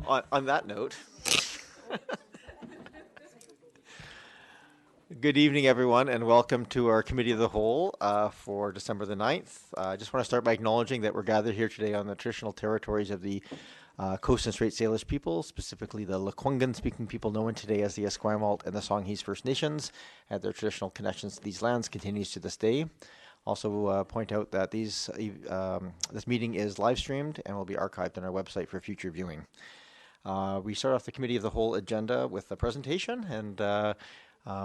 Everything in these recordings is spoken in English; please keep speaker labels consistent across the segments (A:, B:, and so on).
A: On that note, good evening, everyone, and welcome to our Committee of the Whole for December the 9th. I just want to start by acknowledging that we're gathered here today on the traditional territories of the Coast and Strait Salish people, specifically the Lekwungen-speaking people known today as the Esquimalt and the Songhees First Nations, and their traditional connections to these lands continues to this day. Also point out that this meeting is live streamed and will be archived on our website for future viewing. We start off the Committee of the Whole agenda with a presentation, and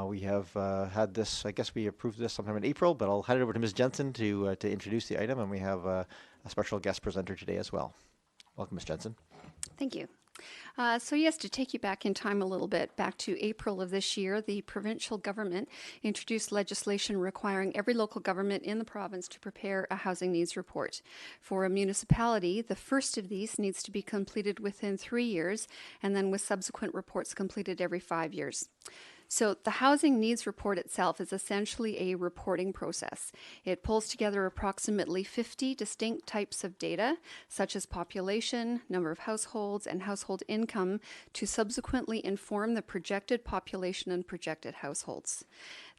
A: we have had this, I guess we approved this sometime in April, but I'll hand it over to Ms. Jensen to introduce the item, and we have a special guest presenter today as well. Welcome, Ms. Jensen.
B: Thank you. So yes, to take you back in time a little bit, back to April of this year, the provincial government introduced legislation requiring every local government in the province to prepare a housing needs report. For a municipality, the first of these needs to be completed within 3 years, and then with subsequent reports completed every 5 years. So the housing needs report itself is essentially a reporting process. It pulls together approximately 50 distinct types of data, such as population, number of households, and household income, to subsequently inform the projected population and projected households.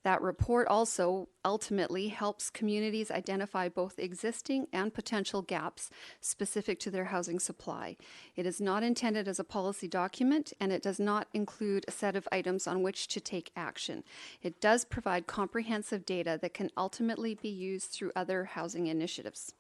B: That report also ultimately helps communities identify both existing and potential gaps specific to their housing supply. It is not intended as a policy document, and it does not include a set of items on which to take action. It does provide comprehensive data that can ultimately be used through other housing initiatives.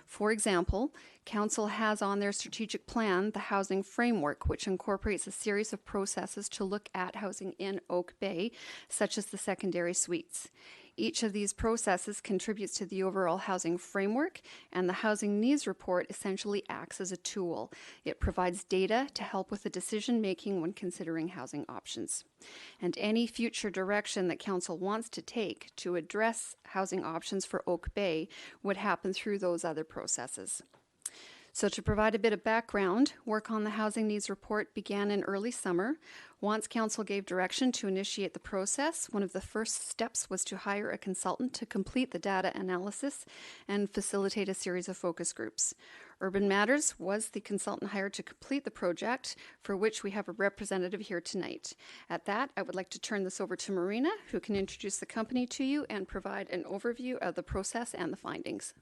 B: For example, Council has on their strategic plan the housing framework, which incorporates a series of processes to look at housing in Oak Bay, such as the secondary suites. Each of these processes contributes to the overall housing framework, and the housing needs report essentially acts as a tool. It provides data to help with the decision making when considering housing options. And any future direction that Council wants to take to address housing options for Oak Bay would happen through those other processes. So to provide a bit of background, work on the housing needs report began in early summer. Once Council gave direction to initiate the process, one of the first steps was to hire a consultant to complete the data analysis and facilitate a series of focus groups. Urban Matters was the consultant hired to complete the project, for which we have a representative here tonight. At that, I would like to turn this over to Marina, who can introduce the company to you and provide an overview of the process and the findings.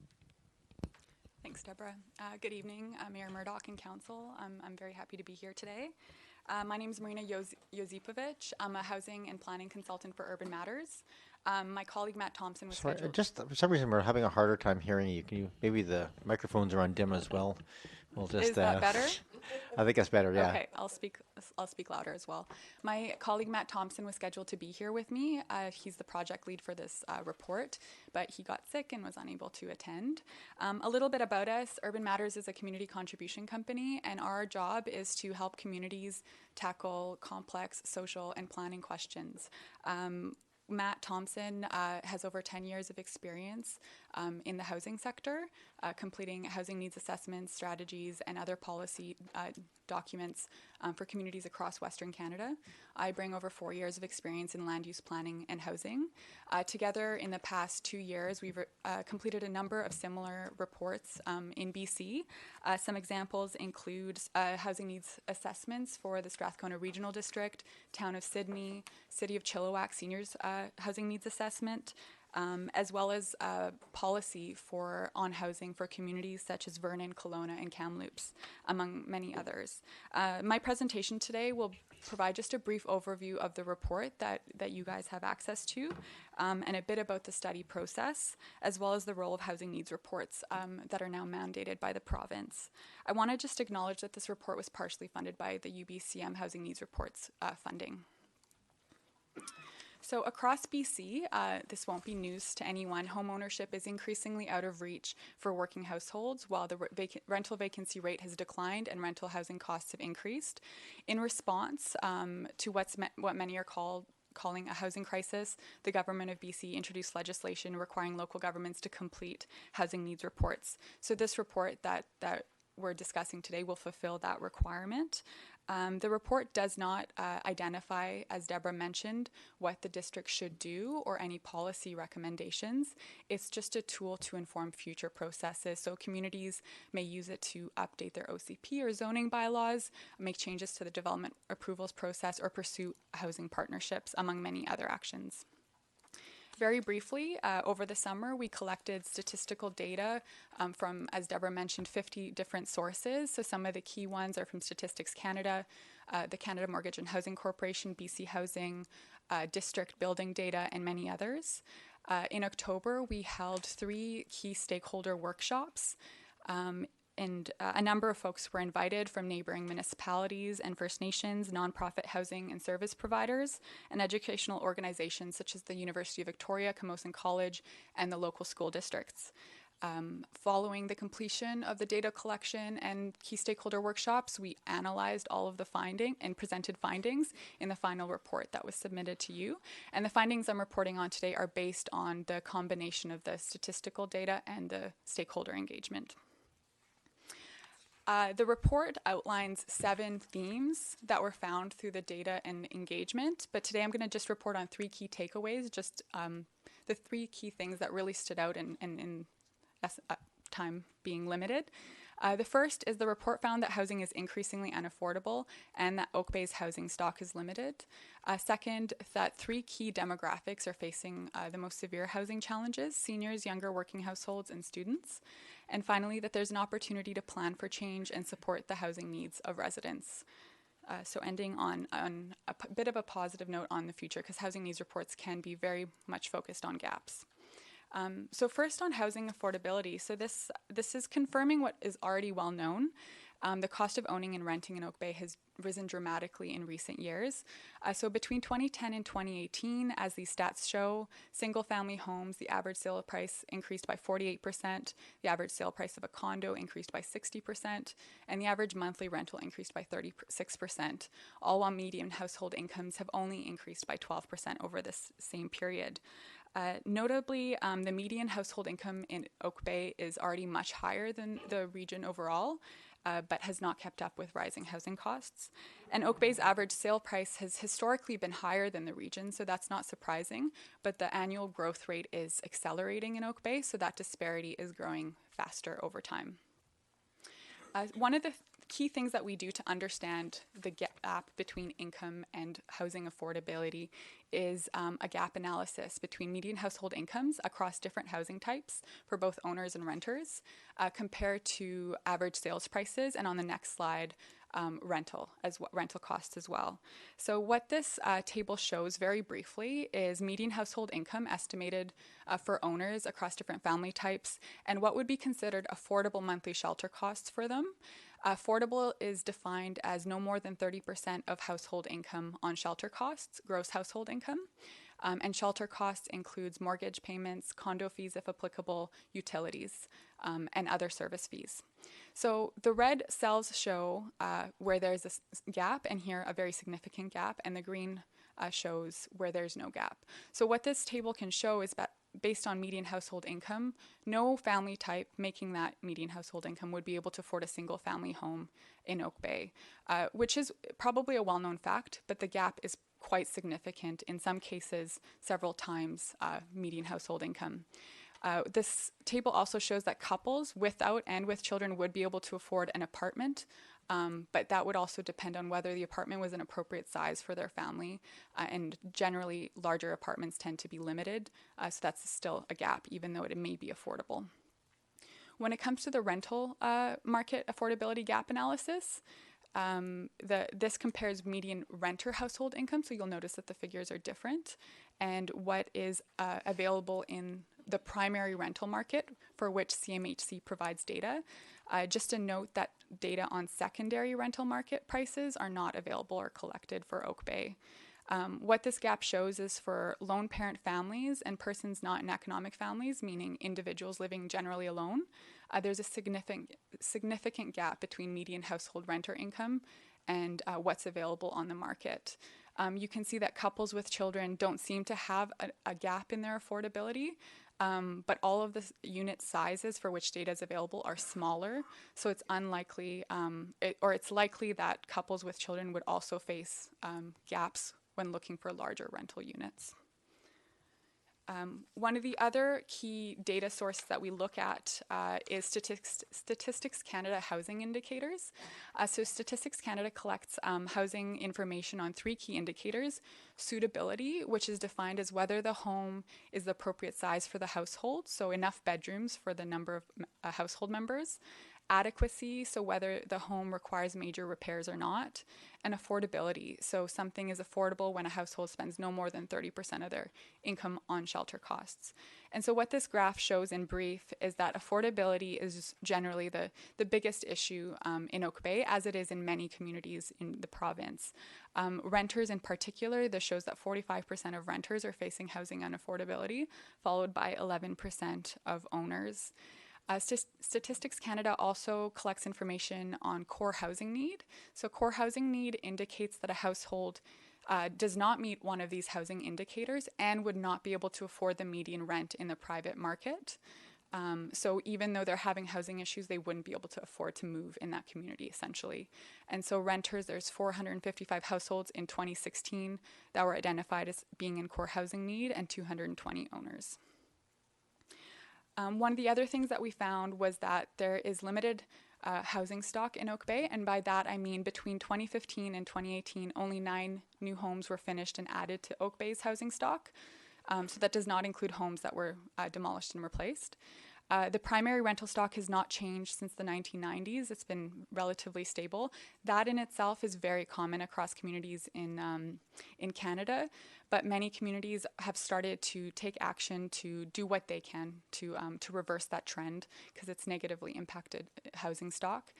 C: Thanks, Deborah. Good evening, Mayor Murdoch and Council. I'm very happy to be here today. My name is Marina Josipovic. I'm a housing and planning consultant for Urban Matters. My colleague Matt Thompson was scheduled.
A: Just for some reason we're having a harder time hearing you. Can you maybe the microphones are on dim as well? We'll just.
C: Is that better?
A: I think that's better. Yeah.
C: Okay, I'll speak louder as well. My colleague Matt Thompson was scheduled to be here with me. He's the project lead for this report, but he got sick and was unable to attend. A little bit about us: Urban Matters is a community contribution company, and our job is to help communities tackle complex social and planning questions. Matt Thompson has over 10 years of experience in the housing sector, completing housing needs assessments, strategies, and other policy documents for communities across Western Canada. I bring over 4 years of experience in land use planning and housing. Together, in the past 2 years, we've completed a number of similar reports in BC. Some examples include housing needs assessments for the Strathcona Regional District, Town of Sydney, City of Chilliwack Seniors Housing Needs Assessment, as well as policy on housing for communities such as Vernon, Kelowna, and Kamloops, among many others. My presentation today will provide just a brief overview of the report that you guys have access to, and a bit about the study process, as well as the role of housing needs reports that are now mandated by the province. I want to just acknowledge that this report was partially funded by the UBCM Housing Needs Reports funding. So across BC, this won't be news to anyone, homeownership is increasingly out of reach for working households, while the rental vacancy rate has declined and rental housing costs have increased. In response to what many are calling a housing crisis, the government of BC introduced legislation requiring local governments to complete housing needs reports. So this report that we're discussing today will fulfill that requirement. The report does not identify, as Deborah mentioned, what the district should do or any policy recommendations. It's just a tool to inform future processes. So communities may use it to update their OCP or zoning bylaws, make changes to the development approvals process, or pursue housing partnerships, among many other actions. Very briefly, over the summer, we collected statistical data from, as Deborah mentioned, 50 different sources. So some of the key ones are from Statistics Canada, the Canada Mortgage and Housing Corporation, BC Housing, district building data, and many others. In October, we held 3 key stakeholder workshops. And a number of folks were invited from neighboring municipalities and First Nations, nonprofit housing and service providers, and educational organizations such as the University of Victoria, Camosun College, and the local school districts. Following the completion of the data collection and key stakeholder workshops, we analyzed all of the findings and presented findings in the final report that was submitted to you. And the findings I'm reporting on today are based on the combination of the statistical data and the stakeholder engagement. The report outlines 7 themes that were found through the data and engagement, but today I'm going to just report on 3 key takeaways, just the 3 key things that really stood out in time being limited. The first is the report found that housing is increasingly unaffordable and that Oak Bay's housing stock is limited. Second, that 3 key demographics are facing the most severe housing challenges: seniors, younger working households, and students. And finally, that there's an opportunity to plan for change and support the housing needs of residents. So ending on a bit of a positive note on the future, because housing needs reports can be very much focused on gaps. So first on housing affordability. So this is confirming what is already well known. The cost of owning and renting in Oak Bay has risen dramatically in recent years. So between 2010 and 2018, as these stats show, single-family homes, the average sale price increased by 48%, the average sale price of a condo increased by 60%, and the average monthly rental increased by 36%, all while median household incomes have only increased by 12% over this same period. Notably, the median household income in Oak Bay is already much higher than the region overall, but has not kept up with rising housing costs. And Oak Bay's average sale price has historically been higher than the region, so that's not surprising, but the annual growth rate is accelerating in Oak Bay, so that disparity is growing faster over time. One of the key things that we do to understand the gap between income and housing affordability is a gap analysis between median household incomes across different housing types for both owners and renters, compared to average sales prices, and on the next slide, rental costs as well. So what this table shows very briefly is median household income estimated for owners across different family types and what would be considered affordable monthly shelter costs for them. Affordable is defined as no more than 30% of household income on shelter costs, gross household income. And shelter costs includes mortgage payments, condo fees if applicable, utilities, and other service fees. So the red cells show where there's a gap, and here a very significant gap, and the green shows where there's no gap. So what this table can show is that based on median household income, no family type making that median household income would be able to afford a single family home in Oak Bay, which is probably a well-known fact, but the gap is quite significant, in some cases several times median household income. This table also shows that couples without and with children would be able to afford an apartment, but that would also depend on whether the apartment was an appropriate size for their family, and generally larger apartments tend to be limited, so that's still a gap even though it may be affordable. When it comes to the rental market affordability gap analysis, this compares median renter household income, so you'll notice that the figures are different, and what is available in the primary rental market for which CMHC provides data. Just a note that data on secondary rental market prices are not available or collected for Oak Bay. What this gap shows is for lone parent families and persons not in economic families, meaning individuals living generally alone, there's a significant gap between median household renter income and what's available on the market. You can see that couples with children don't seem to have a gap in their affordability, but all of the unit sizes for which data is available are smaller, so it's unlikely, it's likely that couples with children would also face gaps when looking for larger rental units. One of the other key data sources that we look at is Statistics Canada housing indicators. So Statistics Canada collects housing information on 3 key indicators: suitability, which is defined as whether the home is the appropriate size for the household, so enough bedrooms for the number of household members; adequacy, so whether the home requires major repairs or not; and affordability, so something is affordable when a household spends no more than 30% of their income on shelter costs. And so what this graph shows in brief is that affordability is generally the biggest issue in Oak Bay, as it is in many communities in the province. Renters in particular, this shows that 45% of renters are facing housing unaffordability, followed by 11% of owners. Statistics Canada also collects information on core housing need. So core housing need indicates that a household does not meet one of these housing indicators and would not be able to afford the median rent in the private market. So even though they're having housing issues, they wouldn't be able to afford to move in that community, essentially. And so renters, there's 455 households in 2016 that were identified as being in core housing need, and 220 owners. One of the other things that we found was that there is limited housing stock in Oak Bay, and by that I mean between 2015 and 2018, only 9 new homes were finished and added to Oak Bay's housing stock. So that does not include homes that were demolished and replaced. The primary rental stock has not changed since the 1990s. It's been relatively stable. That in itself is very common across communities in Canada, but many communities have started to take action to do what they can to reverse that trend, because it's negatively impacted housing stock.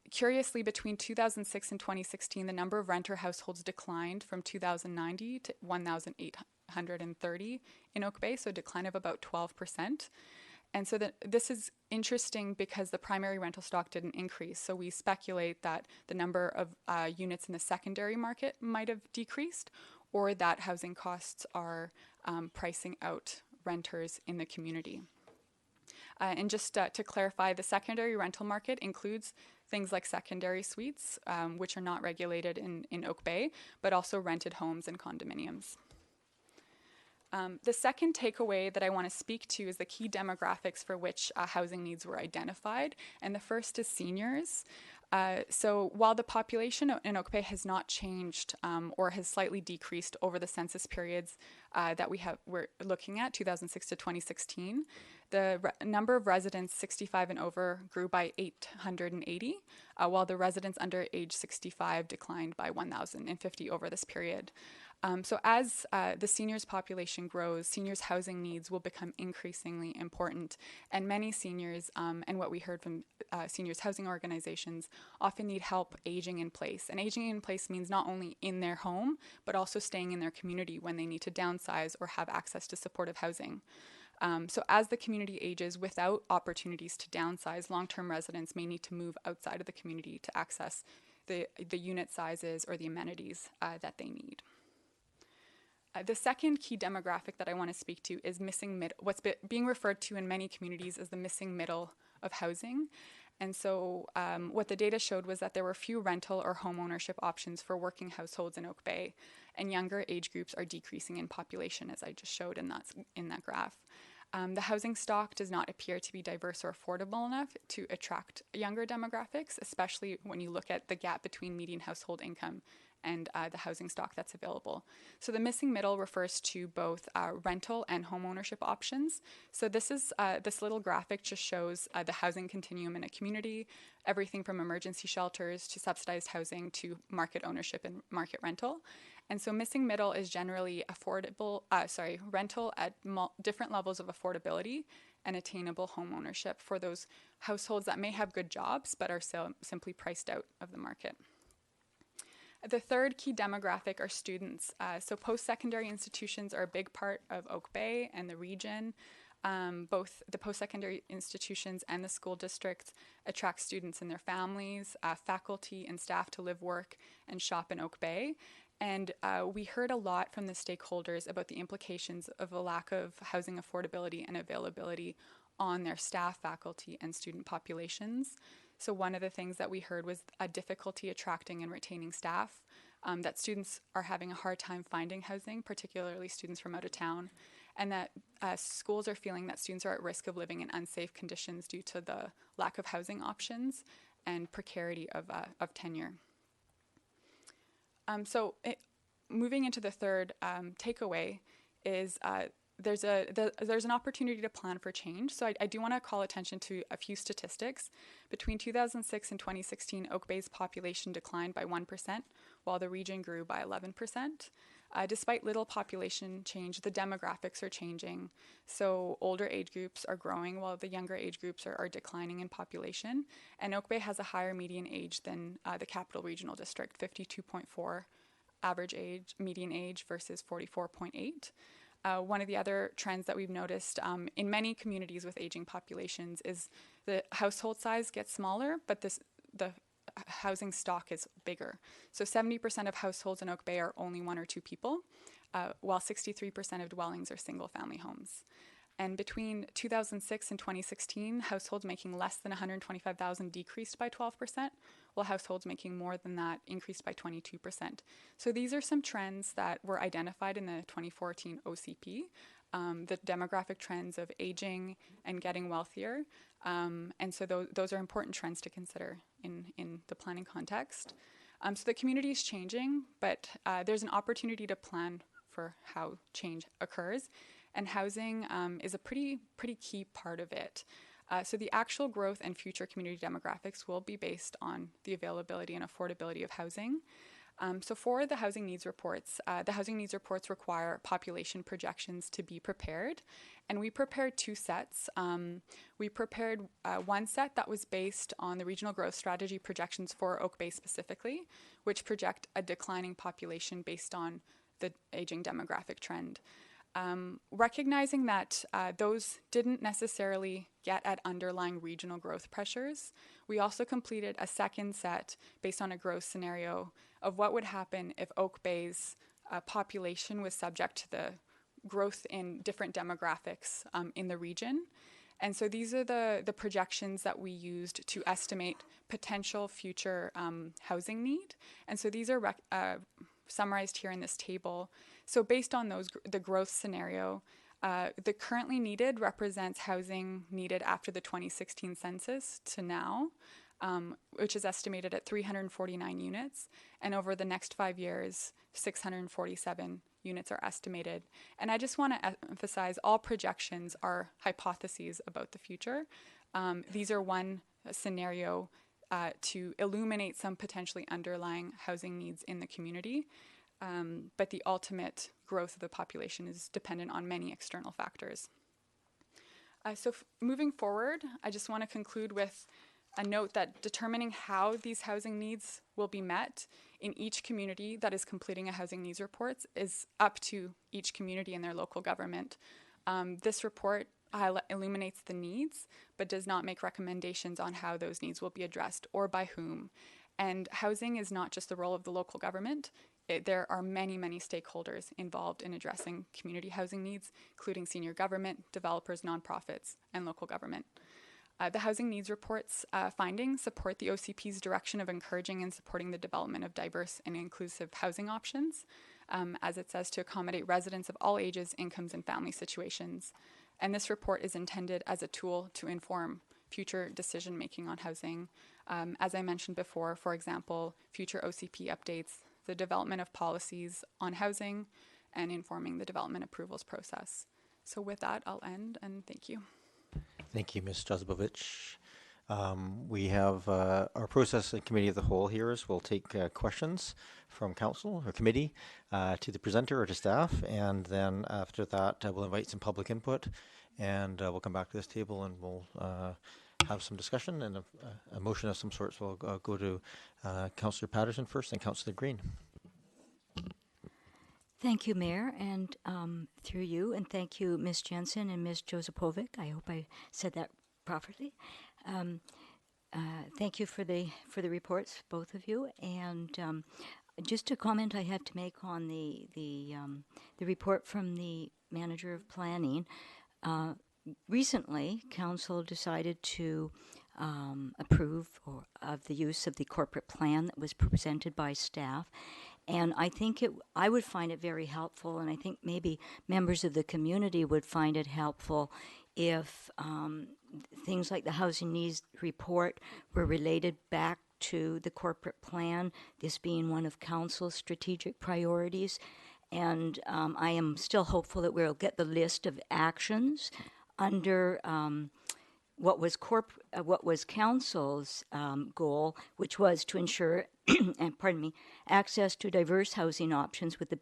C: Curiously, between 2006 and 2016, the number of renter households declined from 2,090 to 1,830 in Oak Bay, so a decline of about 12%. And so this is interesting because the primary rental stock didn't increase. So we speculate that the number of units in the secondary market might have decreased, or that housing costs are pricing out renters in the community. And just to clarify, the secondary rental market includes things like secondary suites, which are not regulated in Oak Bay, but also rented homes and condominiums. The second takeaway that I want to speak to is the key demographics for which housing needs were identified, and the first is seniors. So while the population in Oak Bay has not changed or has slightly decreased over the census periods that we're looking at, 2006 to 2016, the number of residents 65 and over grew by 880, while the residents under age 65 declined by 1,050 over this period. So as the seniors population grows, seniors housing needs will become increasingly important, and many seniors, and what we heard from seniors housing organizations, often need help aging in place. And aging in place means not only in their home, but also staying in their community when they need to downsize or have access to supportive housing. So as the community ages without opportunities to downsize, long-term residents may need to move outside of the community to access the unit sizes or the amenities that they need. The second key demographic that I want to speak to is what's being referred to in many communities as the missing middle of housing. And so what the data showed was that there were few rental or home ownership options for working households in Oak Bay, and younger age groups are decreasing in population, as I just showed in that graph. The housing stock does not appear to be diverse or affordable enough to attract younger demographics, especially when you look at the gap between median household income and the housing stock that's available. So the missing middle refers to both rental and home ownership options. So this little graphic just shows the housing continuum in a community, everything from emergency shelters to subsidized housing to market ownership and market rental. And so missing middle is generally rental at different levels of affordability and attainable home ownership for those households that may have good jobs but are simply priced out of the market. The third key demographic are students. So post-secondary institutions are a big part of Oak Bay and the region. Both the post-secondary institutions and the school districts attract students and their families, faculty and staff to live, work, and shop in Oak Bay. And we heard a lot from the stakeholders about the implications of a lack of housing affordability and availability on their staff, faculty, and student populations. So one of the things that we heard was a difficulty attracting and retaining staff, that students are having a hard time finding housing, particularly students from out of town, and that schools are feeling that students are at risk of living in unsafe conditions due to the lack of housing options and precarity of tenure. Moving into the third takeaway is there's an opportunity to plan for change. So I do want to call attention to a few statistics. Between 2006 and 2016, Oak Bay's population declined by 1%, while the region grew by 11%. Despite little population change, the demographics are changing. So older age groups are growing while the younger age groups are declining in population. And Oak Bay has a higher median age than the Capital Regional District, 52.4 average age, median age versus 44.8. One of the other trends that we've noticed in many communities with aging populations is the household size gets smaller, but the housing stock is bigger. So 70% of households in Oak Bay are only 1 or 2 people, while 63% of dwellings are single-family homes. And between 2006 and 2016, households making less than $125,000 decreased by 12%, while households making more than that increased by 22%. So these are some trends that were identified in the 2014 OCP, the demographic trends of aging and getting wealthier. And so those are important trends to consider in the planning context. So the community is changing, but there's an opportunity to plan for how change occurs. And housing is a pretty key part of it. So the actual growth and future community demographics will be based on the availability and affordability of housing. So for the housing needs reports require population projections to be prepared. And we prepared 2 sets. We prepared one set that was based on the regional growth strategy projections for Oak Bay specifically, which project a declining population based on the aging demographic trend. Recognizing that those didn't necessarily get at underlying regional growth pressures, we also completed a second set based on a growth scenario of what would happen if Oak Bay's population was subject to the growth in different demographics in the region. And so these are the projections that we used to estimate potential future housing need. And so these are summarized here in this table. So based on the growth scenario, the currently needed represents housing needed after the 2016 census to now, which is estimated at 349 units. And over the next 5 years, 647 units are estimated. And I just want to emphasize all projections are hypotheses about the future. These are one scenario to illuminate some potentially underlying housing needs in the community. But the ultimate growth of the population is dependent on many external factors. Moving forward, I just want to conclude with a note that determining how these housing needs will be met in each community that is completing a housing needs report is up to each community and their local government. This report illuminates the needs, but does not make recommendations on how those needs will be addressed or by whom. And housing is not just the role of the local government. There are many, many stakeholders involved in addressing community housing needs, including senior government, developers, nonprofits, and local government. The housing needs report's findings support the OCP's direction of encouraging and supporting the development of diverse and inclusive housing options, as it says, to accommodate residents of all ages, incomes, and family situations. And this report is intended as a tool to inform future decision-making on housing. As I mentioned before, for example, future OCP updates, the development of policies on housing, and informing the development approvals process. So with that, I'll end, and thank you.
A: Thank you, Ms. Jozubowicz. We have our process and committee of the whole here is we'll take questions from council or committee to the presenter or to staff, and then after that we'll invite some public input, and we'll come back to this table and we'll have some discussion and a motion of some sort. So I'll go to Councillor Patterson first and Councillor Green.
D: Thank you, Mayor, and through you, and thank you, Ms. Jensen and Ms. Jozubowicz. I hope I said that properly. Thank you for the reports, both of you, and Just a comment I have to make on the report from the manager of planning. Recently, council decided to approve of the use of the corporate plan that was presented by staff, and I would find it very helpful, and I think maybe members of the community would find it helpful if things like the housing needs report were related back to the corporate plan, this being one of council's strategic priorities. And I am still hopeful that we'll get the list of actions under what was council's goal, which was to ensure, and pardon me, access to diverse housing options with the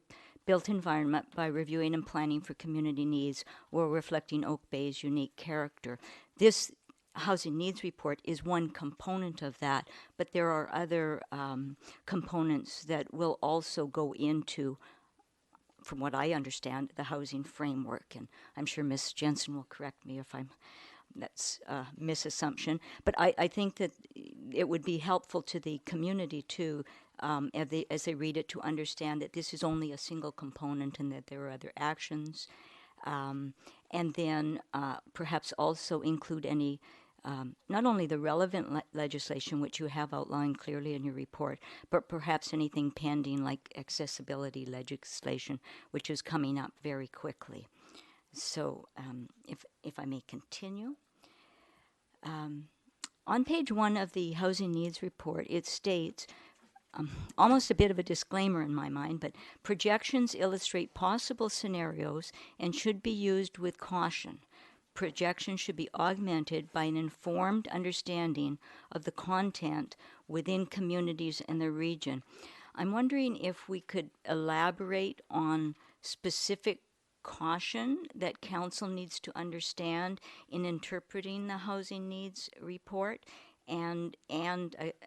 D: built environment by reviewing and planning for community needs while reflecting Oak Bay's unique character. This housing needs report is one component of that, but there are other components that will also go into, from what I understand, the housing framework. And I'm sure Ms. Jensen will correct me if that's a misassumption. But I think that it would be helpful to the community too, as they read it, to understand that this is only a single component and that there are other actions. And then perhaps also include any, not only the relevant legislation, which you have outlined clearly in your report, but perhaps anything pending like accessibility legislation, which is coming up very quickly. So if I may continue. On page 1 of the Housing Needs Report, it states, almost a bit of a disclaimer in my mind, but projections illustrate possible scenarios and should be used with caution. Projections should be augmented by an informed understanding of the content within communities in the region. I'm wondering if we could elaborate on specific caution that council needs to understand in interpreting the housing needs report, and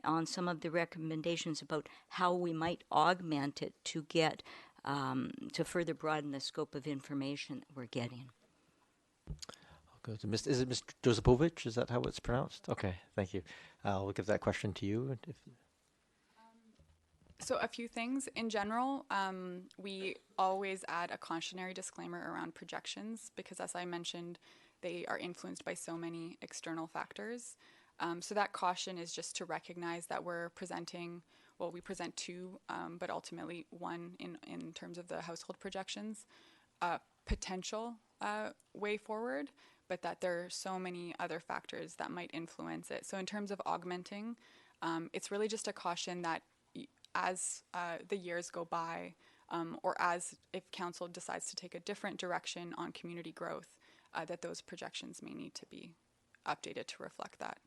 D: on some of the recommendations about how we might augment it to get to further broaden the scope of information that we're getting.
A: I'll go to Is it Mr. Josipovich? Is that how it's pronounced? Okay, thank you. I'll give that question to you.
C: So a few things. In general, we always add a cautionary disclaimer around projections because, as I mentioned, they are influenced by so many external factors. So that caution is just to recognize that we're presenting, well, we present two, but ultimately one in terms of the household projections, potential way forward, but that there are so many other factors that might influence it. So in terms of augmenting, it's really just a caution that as the years go by, or as if council decides to take a different direction on community growth, that those projections may need to be updated to reflect that.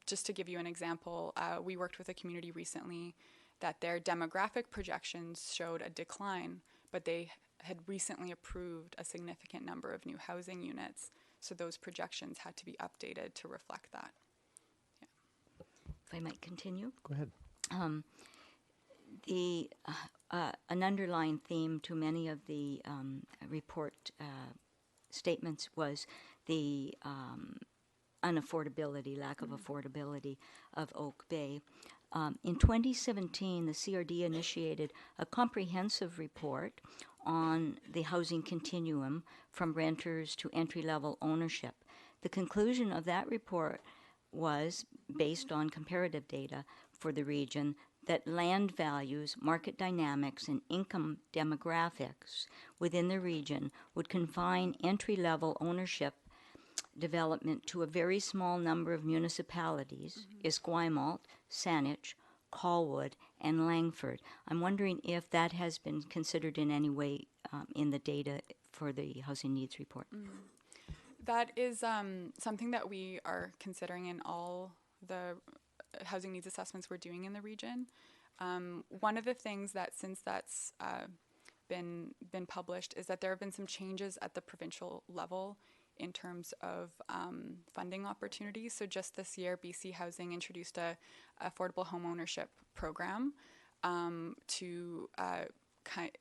C: Just to give you an example, we worked with a community recently that their demographic projections showed a decline, but they had recently approved a significant number of new housing units, so those projections had to be updated to reflect that. Yeah.
D: If I might continue?
A: Go ahead.
D: An underlying theme to many of the report statements was the unaffordability, lack of affordability of Oak Bay. In 2017, the CRD initiated a comprehensive report on the housing continuum from renters to entry-level ownership. The conclusion of that report was, based on comparative data for the region, that land values, market dynamics, and income demographics within the region would confine entry-level ownership development to a very small number of municipalities, Esquimalt, Saanich, Colwood, and Langford. I'm wondering if that has been considered in any way in the data for the housing needs report.
C: That is something that we are considering in all the housing needs assessments we're doing in the region. One of the things that, since that's been published, is that there have been some changes at the provincial level in terms of funding opportunities. So just this year, BC Housing introduced a affordable home ownership program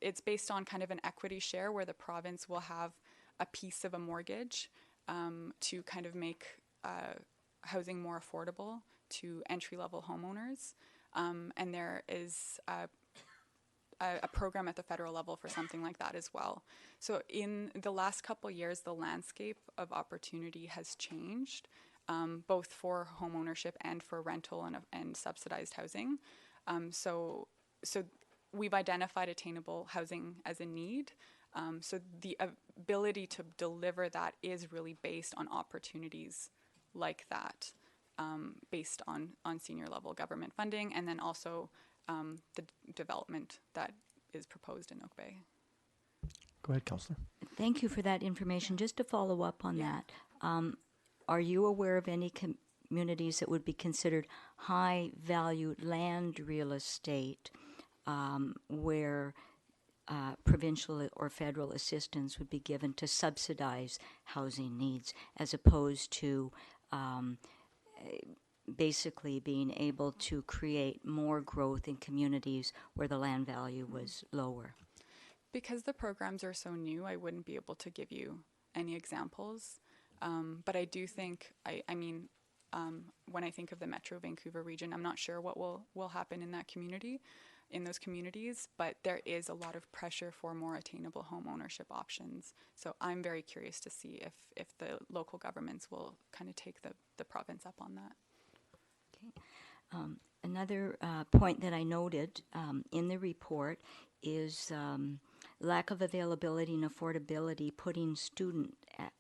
C: it's based on kind of an equity share where the province will have a piece of a mortgage to kind of make housing more affordable to entry-level homeowners. and there is a program at the federal level for something like that as well. So in the last couple years, the landscape of opportunity has changed, both for home ownership and for rental and subsidized housing. So we've identified attainable housing as a need. So the ability to deliver that is really based on opportunities like that, based on senior level government funding, and then also the development that is proposed in Oak Bay.
A: Go ahead, Councillor.
D: Thank you for that information. Just to follow up on that, are you aware of any communities that would be considered high-value land real estate where provincial or federal assistance would be given to subsidize housing needs, as opposed to basically being able to create more growth in communities where the land value was lower?
C: Because the programs are so new, I wouldn't be able to give you any examples. But I do think, when I think of the Metro Vancouver region, I'm not sure what will happen in those communities, but there is a lot of pressure for more attainable home ownership options. So I'm very curious to see if the local governments will kind of take the province up on that.
D: Okay. Another point that I noted in the report is lack of availability and affordability, putting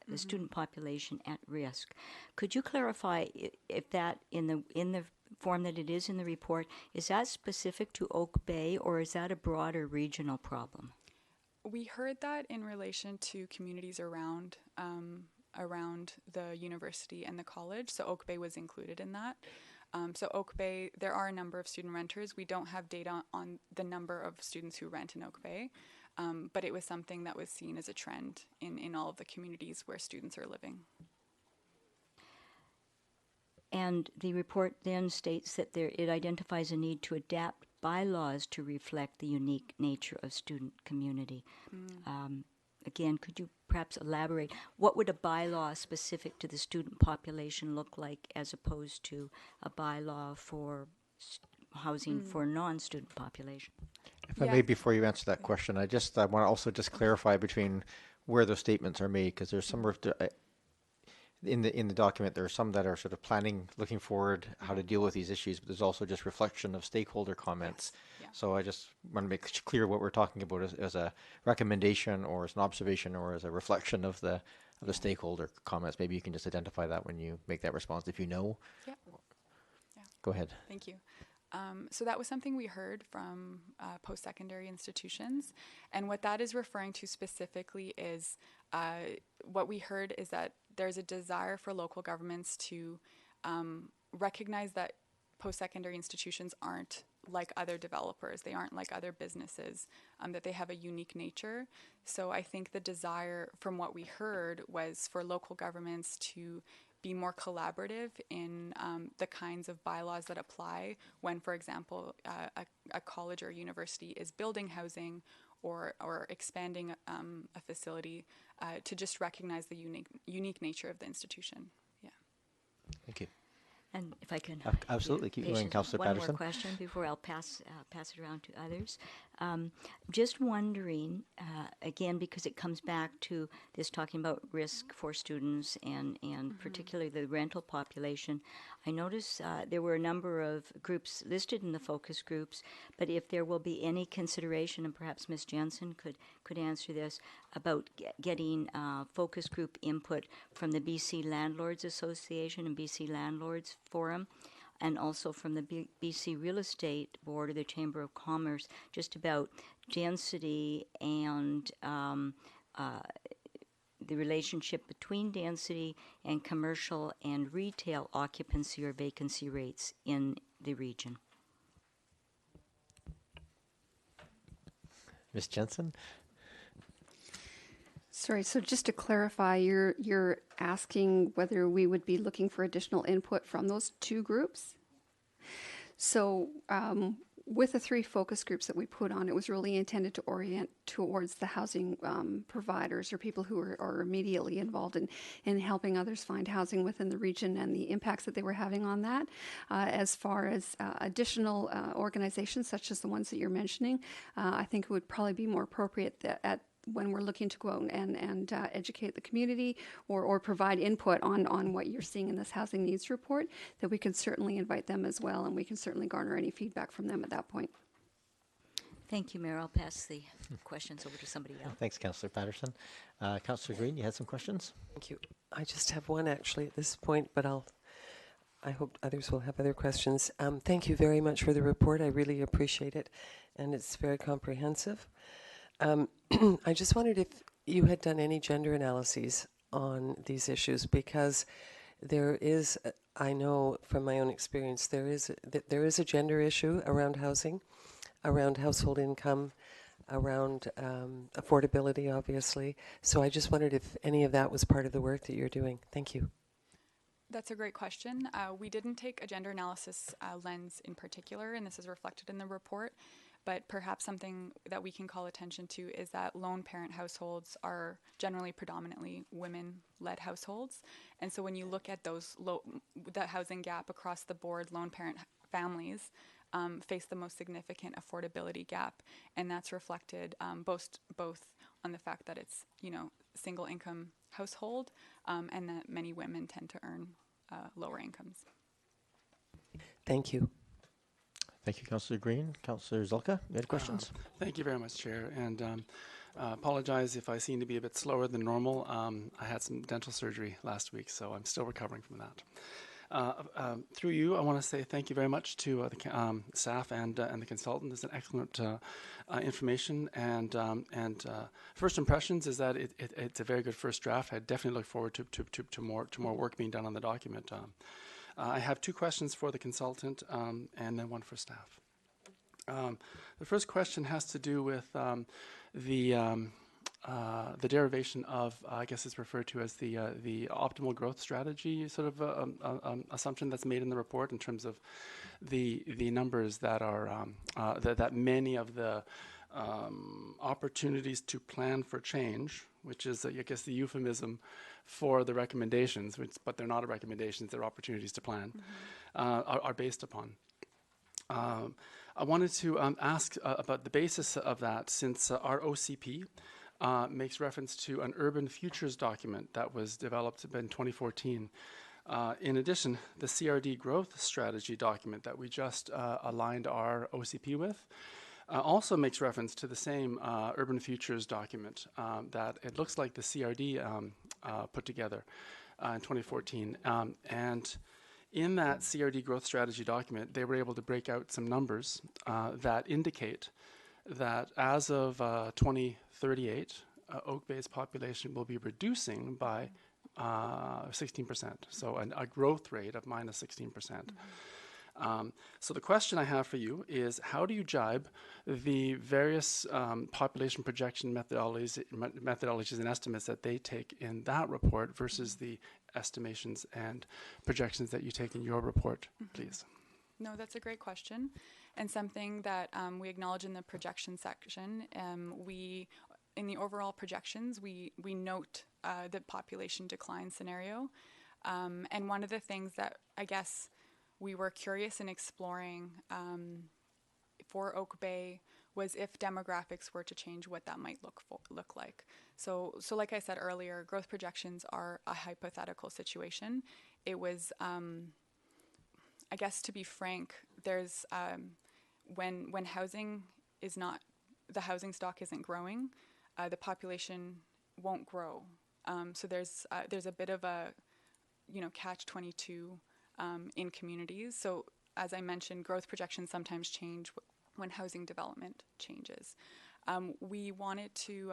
D: the student population at risk. Could you clarify if that in the form that it is in the report, is that specific to Oak Bay, or is that a broader regional problem?
C: We heard that in relation to communities around the university and the college. So Oak Bay was included in that. So Oak Bay, there are a number of student renters. We don't have data on the number of students who rent in Oak Bay, but it was something that was seen as a trend in all of the communities where students are living.
D: And the report then states that it identifies a need to adapt bylaws to reflect the unique nature of student community. Again, could you perhaps elaborate? What would a bylaw specific to the student population look like, as opposed to a bylaw for housing for non-student population?
A: If I may, before you answer that question, I want to also just clarify between where those statements are made, because there's some in the document, there are some that are sort of planning, looking forward, how to deal with these issues, but there's also just reflection of stakeholder comments.
C: Yes. Yeah.
A: So I just want to make clear what we're talking about as a recommendation, or as an observation, or as a reflection of the stakeholder comments. Maybe you can just identify that when you make that response, if you know.
C: Yeah.
A: Go ahead.
C: Thank you. So that was something we heard from post-secondary institutions, and what that is referring to specifically is what we heard is that there's a desire for local governments to recognize that post-secondary institutions aren't like other developers, they aren't like other businesses, that they have a unique nature. So I think the desire from what we heard was for local governments to be more collaborative in the kinds of bylaws that apply when, for example, a college or university is building housing or expanding a facility, to just recognize the unique nature of the institution. Yeah.
A: Thank you.
D: And if I can
A: absolutely keep going, Councillor
D: one
A: Patterson.
D: more question before I'll pass it around to others. Just wondering, again, because it comes back to this talking about risk for students and particularly the rental population. I noticed there were a number of groups listed in the focus groups, but if there will be any consideration, and perhaps Ms. Jensen could answer this, about getting focus group input from the BC Landlords Association and BC Landlords Forum, and also from the BC Real Estate Board or the Chamber of Commerce, just about density and the relationship between density and commercial and retail occupancy or vacancy rates in the region.
A: Ms. Jensen?
B: Sorry, so just to clarify, you're asking whether we would be looking for additional input from those two groups? So with the 3 focus groups that we put on, it was really intended to orient towards the housing providers or people who are immediately involved in helping others find housing within the region and the impacts that they were having on that. As far as additional organizations such as the ones that you're mentioning, I think it would probably be more appropriate that when we're looking to go out and educate the community or provide input on what you're seeing in this housing needs report, that we can certainly invite them as well, and we can certainly garner any feedback from them at that point.
D: Thank you, Mayor. I'll pass the questions over to somebody else.
A: Thanks, Councillor Patterson. Councillor Green, you had some questions?
E: Thank you. I just have one actually at this point, but I hope others will have other questions. Thank you very much for the report. I really appreciate it, and it's very comprehensive. I just wondered if you had done any gender analyses on these issues, because there is, I know from my own experience, there is a gender issue around housing, around household income, around affordability, obviously. So I just wondered if any of that was part of the work that you're doing. Thank you.
C: That's a great question. We didn't take a gender analysis lens in particular, and this is reflected in the report. But perhaps something that we can call attention to is that lone parent households are generally predominantly women-led households. And so when you look at those that housing gap across the board, lone parent families face the most significant affordability gap. And that's reflected both on the fact that it's, single income household and that many women tend to earn lower incomes.
E: Thank you.
A: Thank you, Councillor Green. Councillor Zulka, you had questions?
F: Thank you very much, Chair. And apologize if I seem to be a bit slower than normal. I had some dental surgery last week, so I'm still recovering from that. Through you, I want to say thank you very much to the staff and the consultant. It's an excellent information. And first impressions is that it's a very good first draft. I definitely look forward to more work being done on the document. I have 2 questions for the consultant and then one for staff. The first question has to do with the derivation of, I guess it's referred to as the optimal growth strategy sort of assumption that's made in the report in terms of the numbers that are that many of the opportunities to plan for change, which is, I guess, the euphemism for the recommendations, but they're not recommendations, they're opportunities to plan, are based upon. I wanted to ask about the basis of that, since our OCP makes reference to an urban futures document that was developed in 2014. In addition, the CRD growth strategy document that we just aligned our OCP with also makes reference to the same urban futures document that it looks like the CRD put together in 2014. And in that CRD growth strategy document, they were able to break out some numbers that indicate that as of 2038, Oak Bay's population will be reducing by 16%, so a growth rate of minus 16%. So the question I have for you is, how do you jibe the various population projection methodologies and estimates that they take in that report versus the estimations and projections that you take in your report, please?
C: No, that's a great question, and something that we acknowledge in the projection section. In the overall projections, we note the population decline scenario, and one of the things that I guess we were curious in exploring for Oak Bay was if demographics were to change, what that might look like. So like I said earlier, growth projections are a hypothetical situation. It was, I guess, to be frank, there's when housing is not, the housing stock isn't growing, the population won't grow. So there's a bit of a catch-22 in communities. So as I mentioned, growth projections sometimes change when housing development changes. We wanted to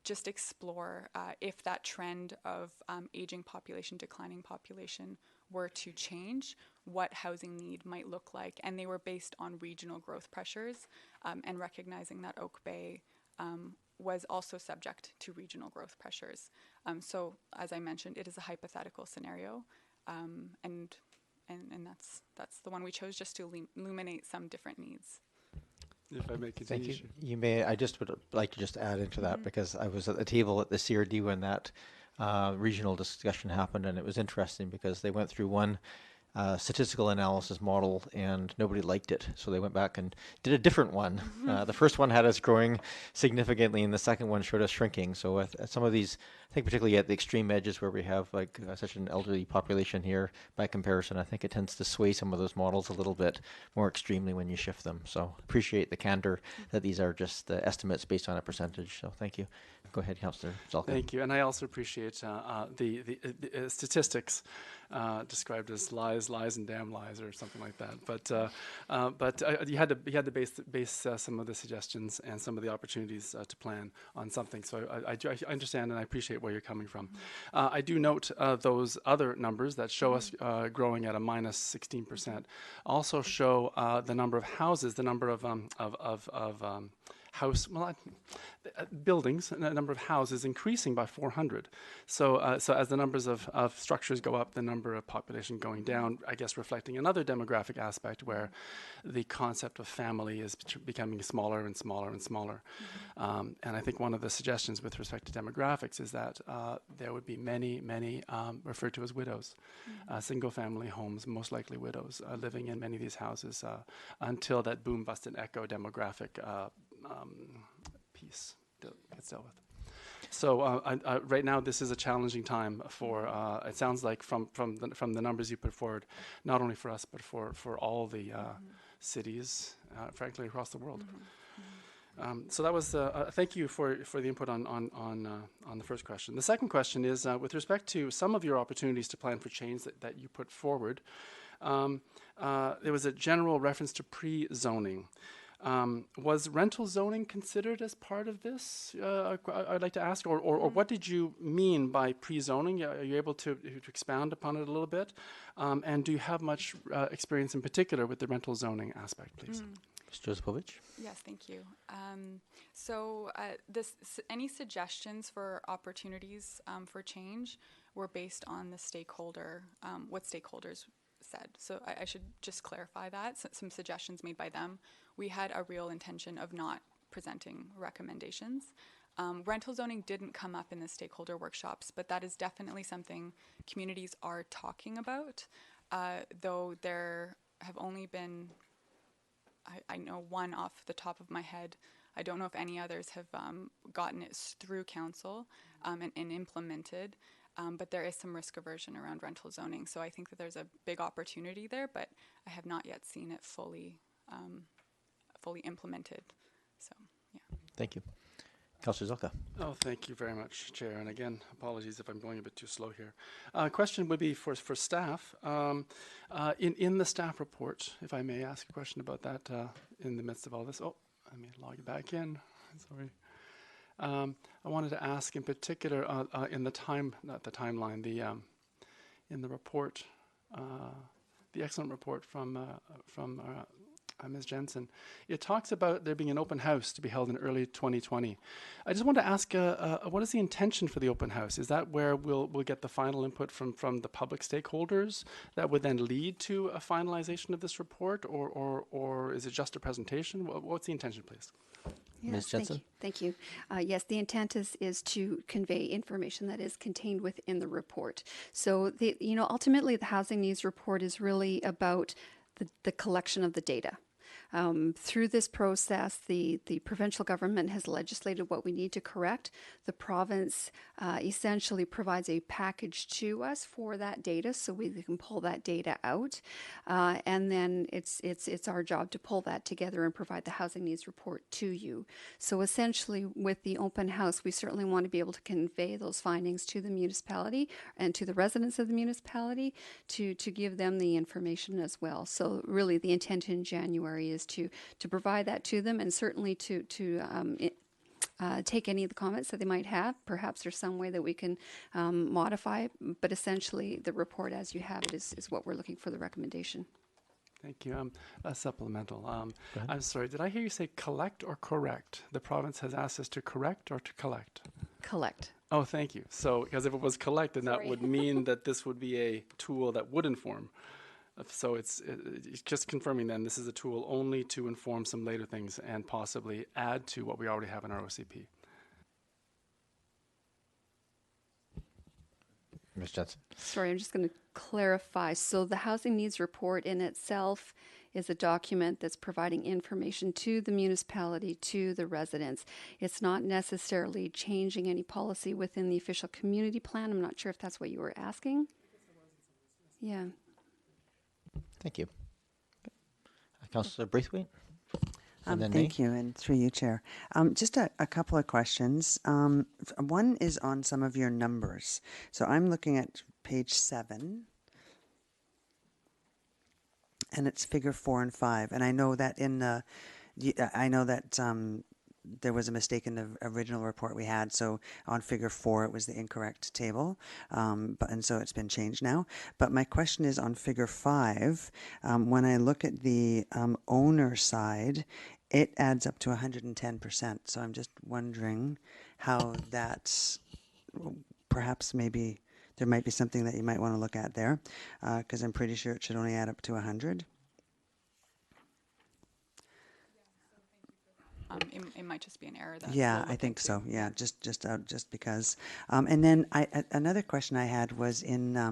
C: just explore if that trend of aging population, declining population were to change, what housing need might look like. And they were based on regional growth pressures and recognizing that Oak Bay was also subject to regional growth pressures. So as I mentioned, it is a hypothetical scenario. And that's the one we chose, just to illuminate some different needs
F: If I may continue.
A: Thank you. You may. I just would like to just add into that because I was at the table at the CRD when that regional discussion happened, and it was interesting because they went through one statistical analysis model and nobody liked it, so they went back and did a different one. The first one had us growing significantly, and the second one showed us shrinking. So at some of these, I think particularly at the extreme edges where we have like such an elderly population here, by comparison, I think it tends to sway some of those models a little bit more extremely when you shift them. So appreciate the candor that these are just estimates based on a percentage. So thank you. Go ahead, Councillor Zalka.
F: Thank you, and I also appreciate the statistics described as lies, and damn lies, or something like that. But you had to base some of the suggestions and some of the opportunities to plan on something. So I understand and I appreciate where you're coming from. I do note those other numbers that show us growing at a minus 16%. Also show the number of houses, the number of buildings, the number of houses increasing by 400. So as the numbers of structures go up, the number of population going down, I guess reflecting another demographic aspect where the concept of family is becoming smaller and smaller and smaller. And I think one of the suggestions with respect to demographics is that there would be many referred to as widows, single family homes, most likely widows, living in many of these houses until that boom, bust, and echo demographic piece gets dealt with. So right now, this is a challenging time for. It sounds like from the numbers you put forward, not only for us but for all the cities, frankly, across the world. So that was. Thank you for the input on the first question. The second question is with respect to some of your opportunities to plan for change that you put forward. There was a general reference to pre-zoning. Was rental zoning considered as part of this? I'd like to ask, or what did you mean by pre-zoning? Are you able to expound upon it a little bit? And do you have much experience in particular with the rental zoning aspect, please?
A: Ms. Josipovich?
C: Yes, thank you. Any suggestions for opportunities for change were based on the stakeholder, what stakeholders said. So I should just clarify that. Some suggestions made by them. We had a real intention of not presenting recommendations. Rental zoning didn't come up in the stakeholder workshops, but that is definitely something communities are talking about, though there have only been, I know one off the top of my head. I don't know if any others have gotten it through council and implemented. But there is some risk aversion around rental zoning. So I think that there's a big opportunity there, but I have not yet seen it fully implemented. So, yeah.
A: Thank you. Councillor Zalka.
F: Oh, thank you very much, Chair. And again, apologies if I'm going a bit too slow here. Question would be for staff. In the staff report, if I may ask a question about that in the midst of all this. Oh, let me log it back in. Sorry. I wanted to ask in particular in the timeline, in the report, the excellent report from Ms. Jensen. It talks about there being an open house to be held in early 2020. I just want to ask, what is the intention for the open house? Is that where we'll get the final input from the public stakeholders that would then lead to a finalization of this report, or is it just a presentation? What's the intention, please?
B: Yes,
A: Ms. Jensen?
B: Thank you. Yes, the intent is to convey information that is contained within the report. So, ultimately, the housing needs report is really about the collection of the data. Through this process, the provincial government has legislated what we need to correct. The province essentially provides a package to us for that data, so we can pull that data out, and then it's our job to pull that together and provide the housing needs report to you. So essentially, with the open house, we certainly want to be able to convey those findings to the municipality and to the residents of the municipality to give them the information as well. So really, the intent in January is to provide that to them, and certainly to take any of the comments that they might have. Perhaps there's some way that we can modify, but essentially the report as you have it is what we're looking for the recommendation.
F: Thank you. A supplemental. I'm sorry, did I hear you say collect or correct? The province has asked us to correct or to collect?
B: Collect.
F: Oh, thank you. So, because if it was collect, then that would mean that this would be a tool that would inform So it's just confirming then this is a tool only to inform some later things and possibly add to what we already have in our OCP.
A: Ms. Jensen.
B: Sorry, I'm just going to clarify. So the housing needs report in itself is a document that's providing information to the municipality, to the residents. It's not necessarily changing any policy within the official community plan. I'm not sure if that's what you were asking. Yeah.
A: Thank you. Councillor Braithwaite. And then
G: Thank you, and through you, Chair. Just a couple of questions. One is on some of your numbers. So I'm looking at page 7, and it's figure 4 and 5. And I know that there was a mistake in the original report we had. So on figure 4, it was the incorrect table, and so it's been changed now. But my question is on figure 5. When I look at the owner side, it adds up to 110%. So I'm just wondering how that's perhaps maybe there might be something that you might want to look at there, because I'm pretty sure it should only add up to 100.
C: It might just be an error. That
G: Yeah,
C: we'll
G: I
C: look
G: think
C: into.
G: so. Yeah, just because. And then another question I had was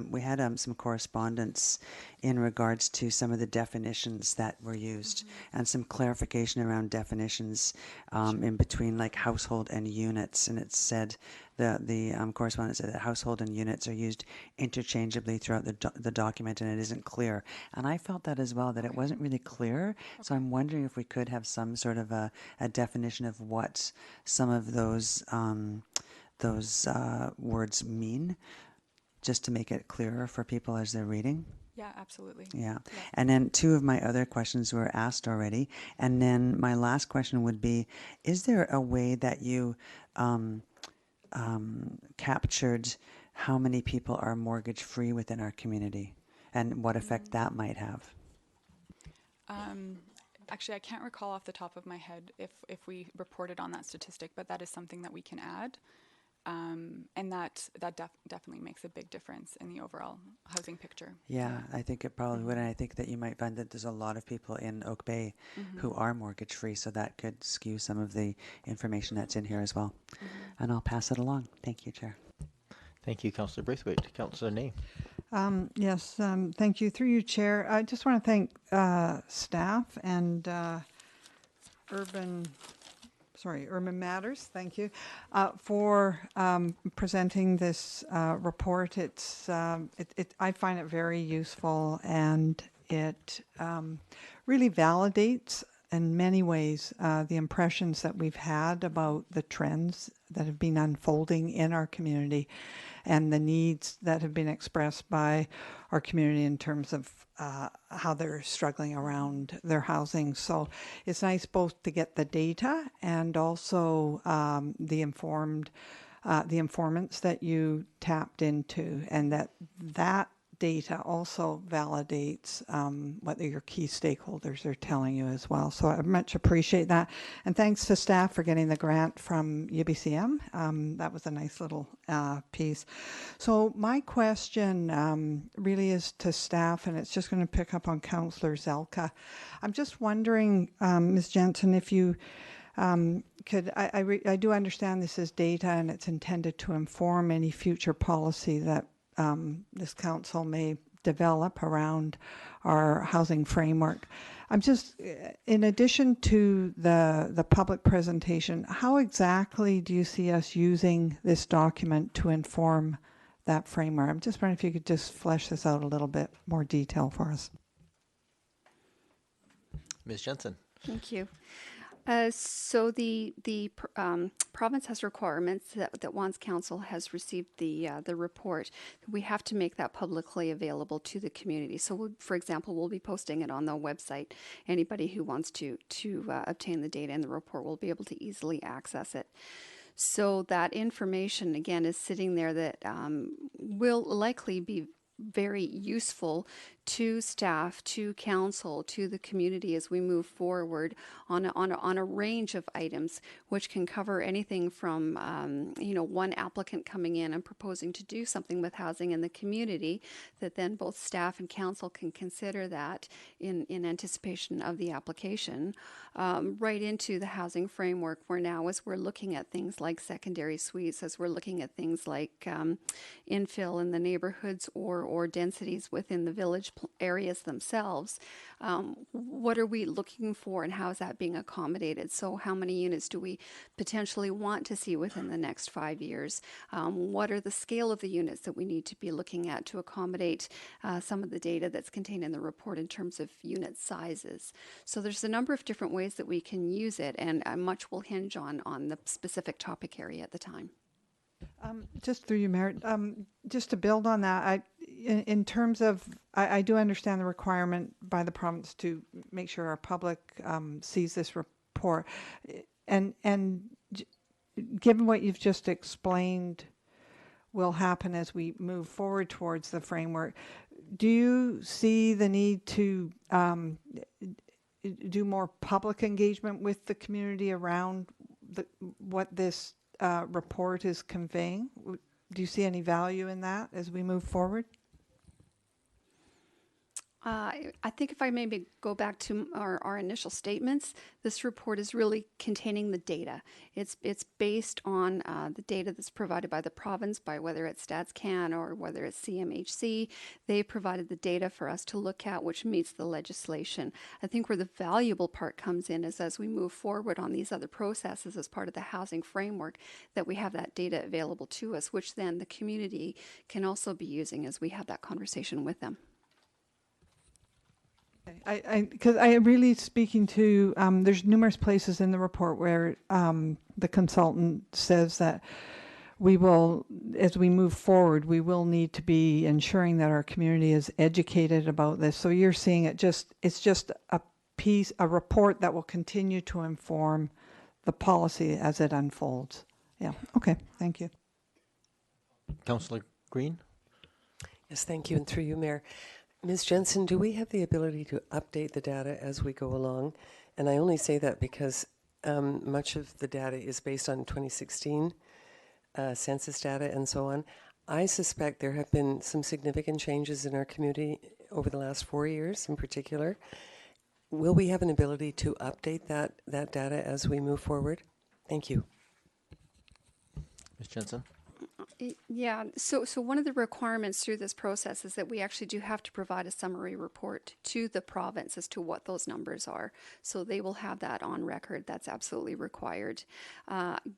G: we had some correspondence in regards to some of the definitions that were used and some clarification around definitions in between like household and units. And it said the correspondence said that household and units are used interchangeably throughout the document, and it isn't clear. And I felt that as well, that it wasn't really clear. So I'm wondering if we could have some sort of a definition of what some of those words mean, just to make it clearer for people as they're reading.
C: Yeah, absolutely.
G: Yeah. And then 2 of my other questions were asked already. And then my last question would be, is there a way that you captured how many people are mortgage free within our community and what effect that might have?
C: Actually, I can't recall off the top of my head if we reported on that statistic, but that is something that we can add. And that definitely makes a big difference in the overall housing picture.
G: Yeah, I think it probably would. And I think that you might find that there's a lot of people in Oak Bay who are mortgage free, so that could skew some of the information that's in here as well. And I'll pass it along. Thank you, Chair.
A: Thank you, Councillor Braithwaite. Councillor Ney.
H: Yes, thank you. Through you, Chair. I just want to thank staff and Urban Matters, thank you, for presenting this report. I find it very useful, and it really validates in many ways the impressions that we've had about the trends that have been unfolding in our community and the needs that have been expressed by our community in terms of how they're struggling around their housing. So it's nice both to get the data and also the informants that you tapped into, and that data also validates what your key stakeholders are telling you as well. So I much appreciate that. And thanks to staff for getting the grant from UBCM. That was a nice little piece. So my question really is to staff, and it's just going to pick up on Councillor Zelka. I'm just wondering, Ms. Jensen, if you I do understand this is data and it's intended to inform any future policy that this council may develop around our housing framework. I'm just, in addition to the public presentation, how exactly do you see us using this document to inform that framework? I'm just wondering if you could just flesh this out a little bit more detail for us.
A: Ms. Jensen.
B: Thank you. So the province has requirements that once council has received the report, we have to make that publicly available to the community. So, for example, we'll be posting it on the website. Anybody who wants to obtain the data in the report will be able to easily access it. So that information, again, is sitting there that will likely be very useful to staff, to council, to the community as we move forward on a range of items, which can cover anything from one applicant coming in and proposing to do something with housing in the community, that then both staff and council can consider that in anticipation of the application, right into the housing framework, where now as we're looking at things like secondary suites, as we're looking at things like infill in the neighborhoods or densities within the village areas themselves, what are we looking for and how is that being accommodated? So how many units do we potentially want to see within the next 5 years? What are the scale of the units that we need to be looking at to accommodate some of the data that's contained in the report in terms of unit sizes? So there's a number of different ways that we can use it, and much will hinge on the specific topic area at the time.
H: Just through you, Mayor, just to build on that, in terms of, I do understand the requirement by the province to make sure our public sees this report, and given what you've just explained will happen as we move forward towards the framework, do you see the need to do more public engagement with the community around what this report is conveying? Do you see any value in that as we move forward?
B: I think if I maybe go back to our initial statements, this report is really containing the data. It's based on the data that's provided by the province, by whether it's StatsCan or whether it's CMHC. They provided the data for us to look at, which meets the legislation. I think where the valuable part comes in is as we move forward on these other processes as part of the housing framework, that we have that data available to us, which then the community can also be using as we have that conversation with them.
H: Because I really speaking to, there's numerous places in the report where the consultant says that we will, as we move forward, we will need to be ensuring that our community is educated about this. So you're seeing it's just a report that will continue to inform the policy as it unfolds. Yeah, okay, thank you.
A: Councillor Green?
E: Yes, thank you, and through you, Mayor. Ms. Jensen, do we have the ability to update the data as we go along? And I only say that because much of the data is based on 2016 census data and so on. I suspect there have been some significant changes in our community over the last 4 years in particular. Will we have an ability to update that data as we move forward? Thank you.
A: Ms. Jensen?
B: Yeah, so one of the requirements through this process is that we actually do have to provide a summary report to the province as to what those numbers are. So they will have that on record. That's absolutely required.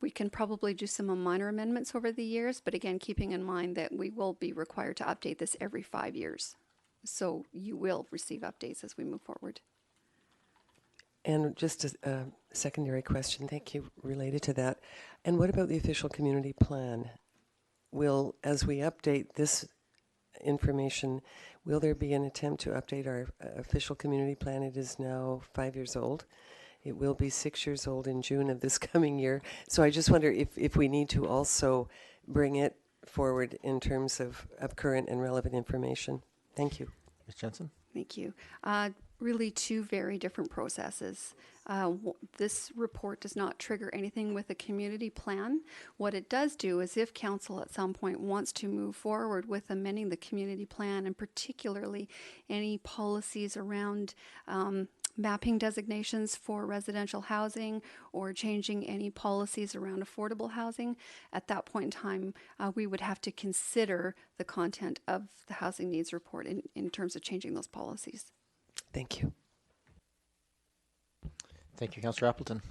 B: We can probably do some minor amendments over the years, but again, keeping in mind that we will be required to update this every 5 years. So you will receive updates as we move forward.
E: And just a secondary question, thank you, related to that. And what about the official community plan? As we update this information, will there be an attempt to update our official community plan? It is now 5 years old. It will be 6 years old in June of this coming year. So I just wonder if we need to also bring it forward in terms of current and relevant information. Thank you.
A: Ms. Jensen?
B: Thank you. Really two very different processes. This report does not trigger anything with a community plan. What it does do is if council at some point wants to move forward with amending the community plan, and particularly any policies around mapping designations for residential housing or changing any policies around affordable housing, at that point in time, we would have to consider the content of the housing needs report in terms of changing those policies.
E: Thank you.
A: Thank you, Councillor Appleton.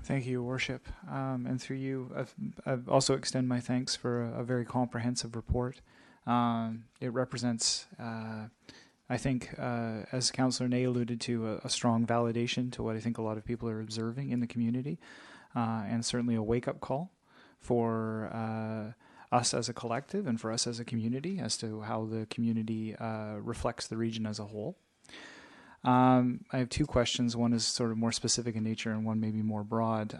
I: Thank you, Your Worship. And through you, I've also extend my thanks for a very comprehensive report. It represents, I think, as Councillor Ney alluded to, a strong validation to what I think a lot of people are observing in the community, and certainly a wake-up call for us as a collective and for us as a community as to how the community reflects the region as a whole. I have two questions. One is sort of more specific in nature and one maybe more broad.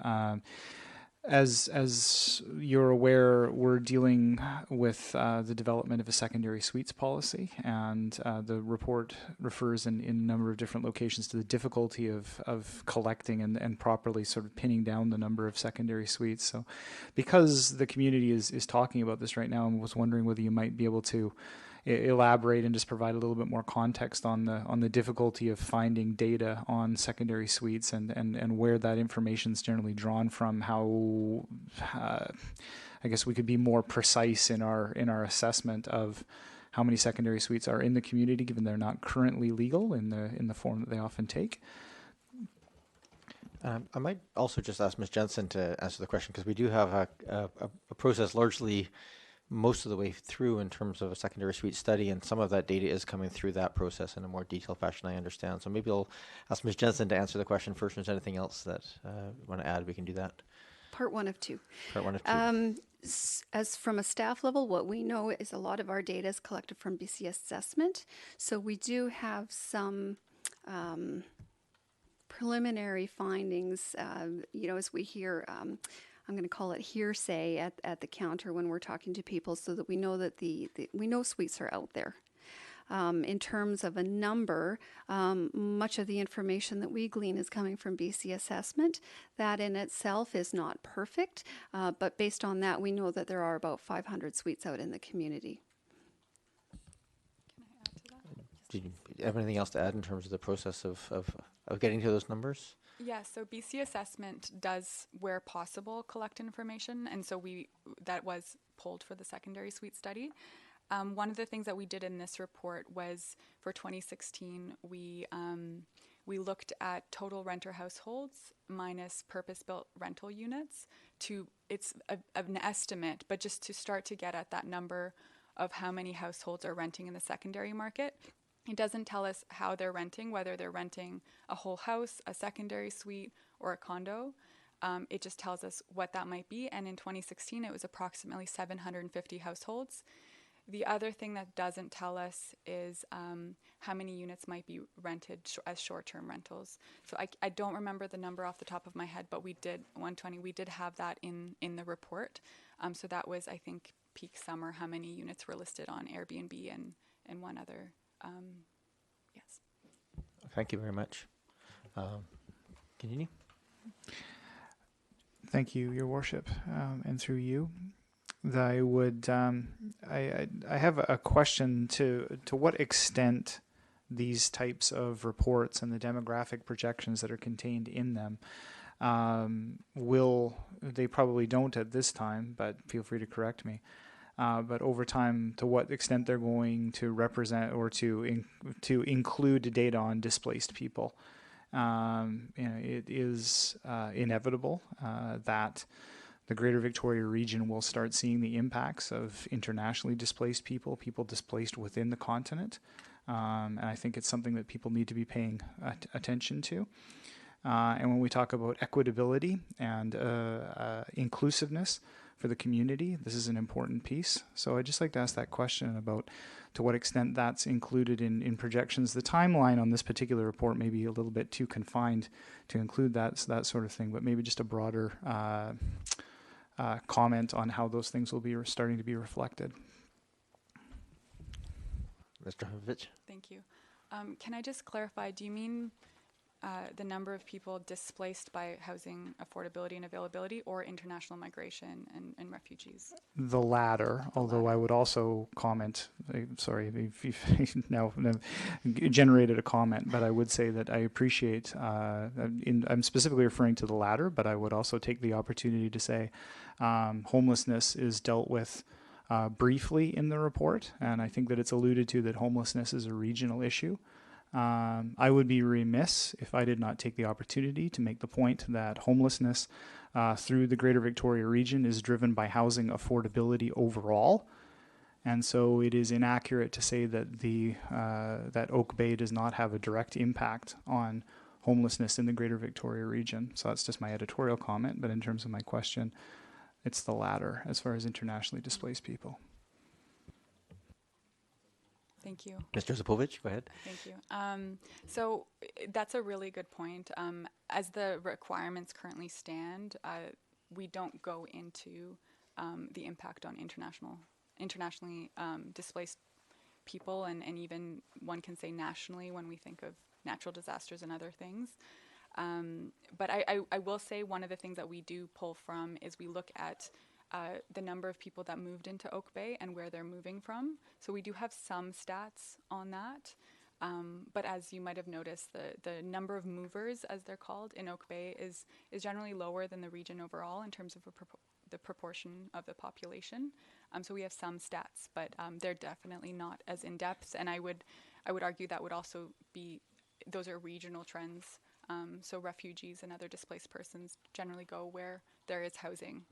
I: As you're aware, we're dealing with the development of a secondary suites policy, and the report refers in a number of different locations to the difficulty of collecting and properly sort of pinning down the number of secondary suites. So because the community is talking about this right now, I was wondering whether you might be able to elaborate and just provide a little bit more context on the difficulty of finding data on secondary suites and where that information is generally drawn from, how I guess we could be more precise in our assessment of how many secondary suites are in the community, given they're not currently legal in the form that they often take.
A: I might also just ask Ms. Jensen to answer the question, because we do have a process largely most of the way through in terms of a secondary suite study, and some of that data is coming through that process in a more detailed fashion, I understand. So maybe I'll ask Ms. Jensen to answer the question first, and if there's anything else that you want to add, we can do that.
B: Part one of two.
A: Part one of two.
B: As from a staff level, what we know is a lot of our data is collected from BC Assessment. So we do have some preliminary findings, as we hear, I'm going to call it hearsay at the counter when we're talking to people, so that we know that we know suites are out there. In terms of a number, much of the information that we glean is coming from BC Assessment. That in itself is not perfect, but based on that, we know that there are about 500 suites out in the community.
C: Can I add to that?
A: Do you have anything else to add in terms of the process of getting to those numbers?
C: Yeah, so BC Assessment does, where possible, collect information, and so that was pulled for the secondary suite study. One of the things that we did in this report was, for 2016, we looked at total renter households minus purpose-built rental units. It's an estimate, but just to start to get at that number of how many households are renting in the secondary market. It doesn't tell us how they're renting, whether they're renting a whole house, a secondary suite, or a condo. It just tells us what that might be. And in 2016, it was approximately 750 households. The other thing that doesn't tell us is how many units might be rented as short-term rentals. So I don't remember the number off the top of my head, but we did 120. We did have that in the report. So that was, I think, peak summer, how many units were listed on Airbnb and one other. Yes.
A: Thank you very much. Continue.
I: Thank you, Your Worship, and through you. I would. I have a question to what extent these types of reports and the demographic projections that are contained in them they probably don't at this time, but feel free to correct me. But over time, to what extent they're going to represent or to include data on displaced people. It is inevitable that the Greater Victoria region will start seeing the impacts of internationally displaced people displaced within the continent. And I think it's something that people need to be paying attention to. And when we talk about equitability and inclusiveness for the community, this is an important piece. So I'd just like to ask that question about to what extent that's included in projections. The timeline on this particular report may be a little bit too confined to include that sort of thing, but maybe just a broader comment on how those things will be starting to be reflected.
A: Mr. Hovich?
C: Thank you. Can I just clarify, do you mean the number of people displaced by housing affordability and availability, or international migration and refugees?
I: The latter, although I would also comment, sorry if you've now generated a comment, but I would say that I appreciate, I'm specifically referring to the latter, but I would also take the opportunity to say homelessness is dealt with briefly in the report, and I think that it's alluded to that homelessness is a regional issue. I would be remiss if I did not take the opportunity to make the point that homelessness through the Greater Victoria region is driven by housing affordability overall. And so it is inaccurate to say that that Oak Bay does not have a direct impact on homelessness in the Greater Victoria region. So that's just my editorial comment, but in terms of my question, it's the latter as far as internationally displaced people.
C: Thank you.
A: Mr. Zapovich, go ahead.
C: Thank you. So that's a really good point. As the requirements currently stand, we don't go into the impact on internationally displaced people, and even one can say nationally when we think of natural disasters and other things. But I will say one of the things that we do pull from is we look at the number of people that moved into Oak Bay and where they're moving from. So we do have some stats on that. But as you might have noticed, the number of movers, as they're called, in Oak Bay is generally lower than the region overall in terms of the proportion of the population. So we have some stats, but they're definitely not as in-depth. And I would argue that would also be, those are regional trends. So refugees and other displaced persons generally go where there is housing.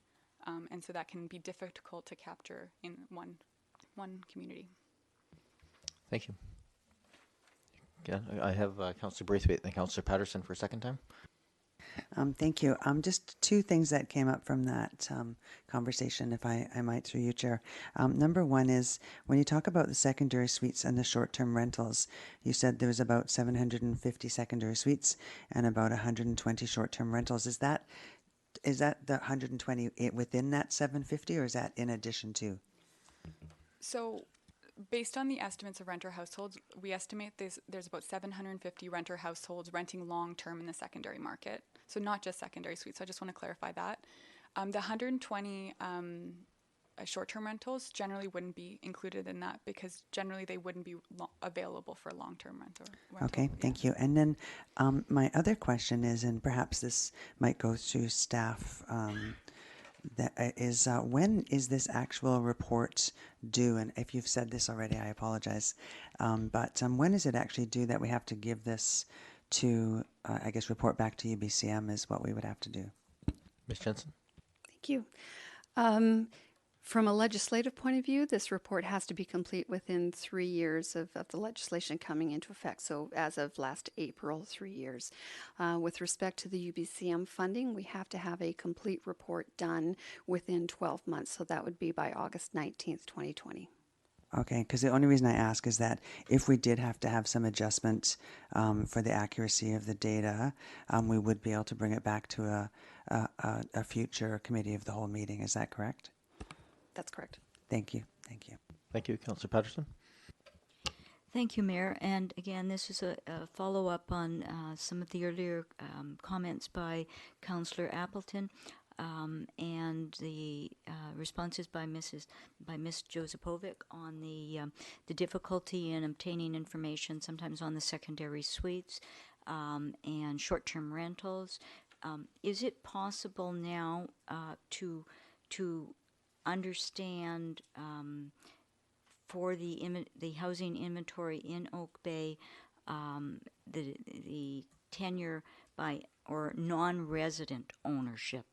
C: And so that can be difficult to capture in one community.
A: Thank you. Again, I have Councillor Braithwaite and Councillor Patterson for a second time.
G: Thank you. Just two things that came up from that conversation, if I might, through you, Chair. Number one is, when you talk about the secondary suites and the short-term rentals, you said there was about 750 secondary suites and about 120 short-term rentals. Is that the 120 within that 750, or is that in addition to?
C: So based on the estimates of renter households, we estimate there's about 750 renter households renting long-term in the secondary market. So not just secondary suites. So I just want to clarify that. The 120 short-term rentals generally wouldn't be included in that, because generally they wouldn't be available for long-term rental.
G: Okay, thank you. And then my other question is, and perhaps this might go through staff, when is this actual report due? And if you've said this already, I apologize. But when is it actually due that we have to give this to, I guess, report back to UBCM is what we would have to do?
A: Ms. Jensen?
B: Thank you. From a legislative point of view, this report has to be complete within 3 years of the legislation coming into effect. So as of last April, 3 years. With respect to the UBCM funding, we have to have a complete report done within 12 months. So that would be by August 19th, 2020.
G: Okay, because the only reason I ask is that if we did have to have some adjustments for the accuracy of the data, we would be able to bring it back to a future committee of the whole meeting. Is that correct?
B: That's correct.
G: Thank you. Thank you.
A: Thank you. Councillor Patterson?
D: Thank you, Mayor. And again, this is a follow-up on some of the earlier comments by Councillor Appleton and the responses by Ms. Josipovic on the difficulty in obtaining information, sometimes on the secondary suites and short-term rentals. Is it possible now to understand for the housing inventory in Oak Bay, the tenure by or non-resident ownership,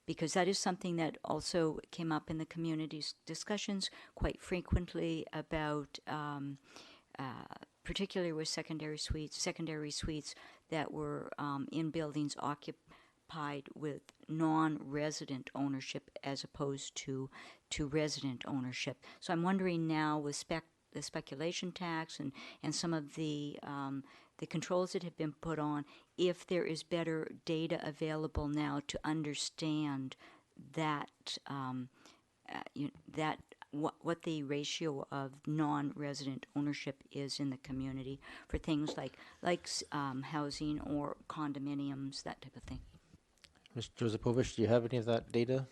D: because that is something that also came up in the community's discussions quite frequently about, particularly with secondary suites that were in buildings occupied with non-resident ownership as opposed to resident ownership. So I'm wondering now with the speculation tax and some of the controls that have been put on, if there is better data available now to understand that what the ratio of non-resident ownership is in the community for things like housing or condominiums, that type of thing.
A: Ms. Josipovic, do you have any of that data?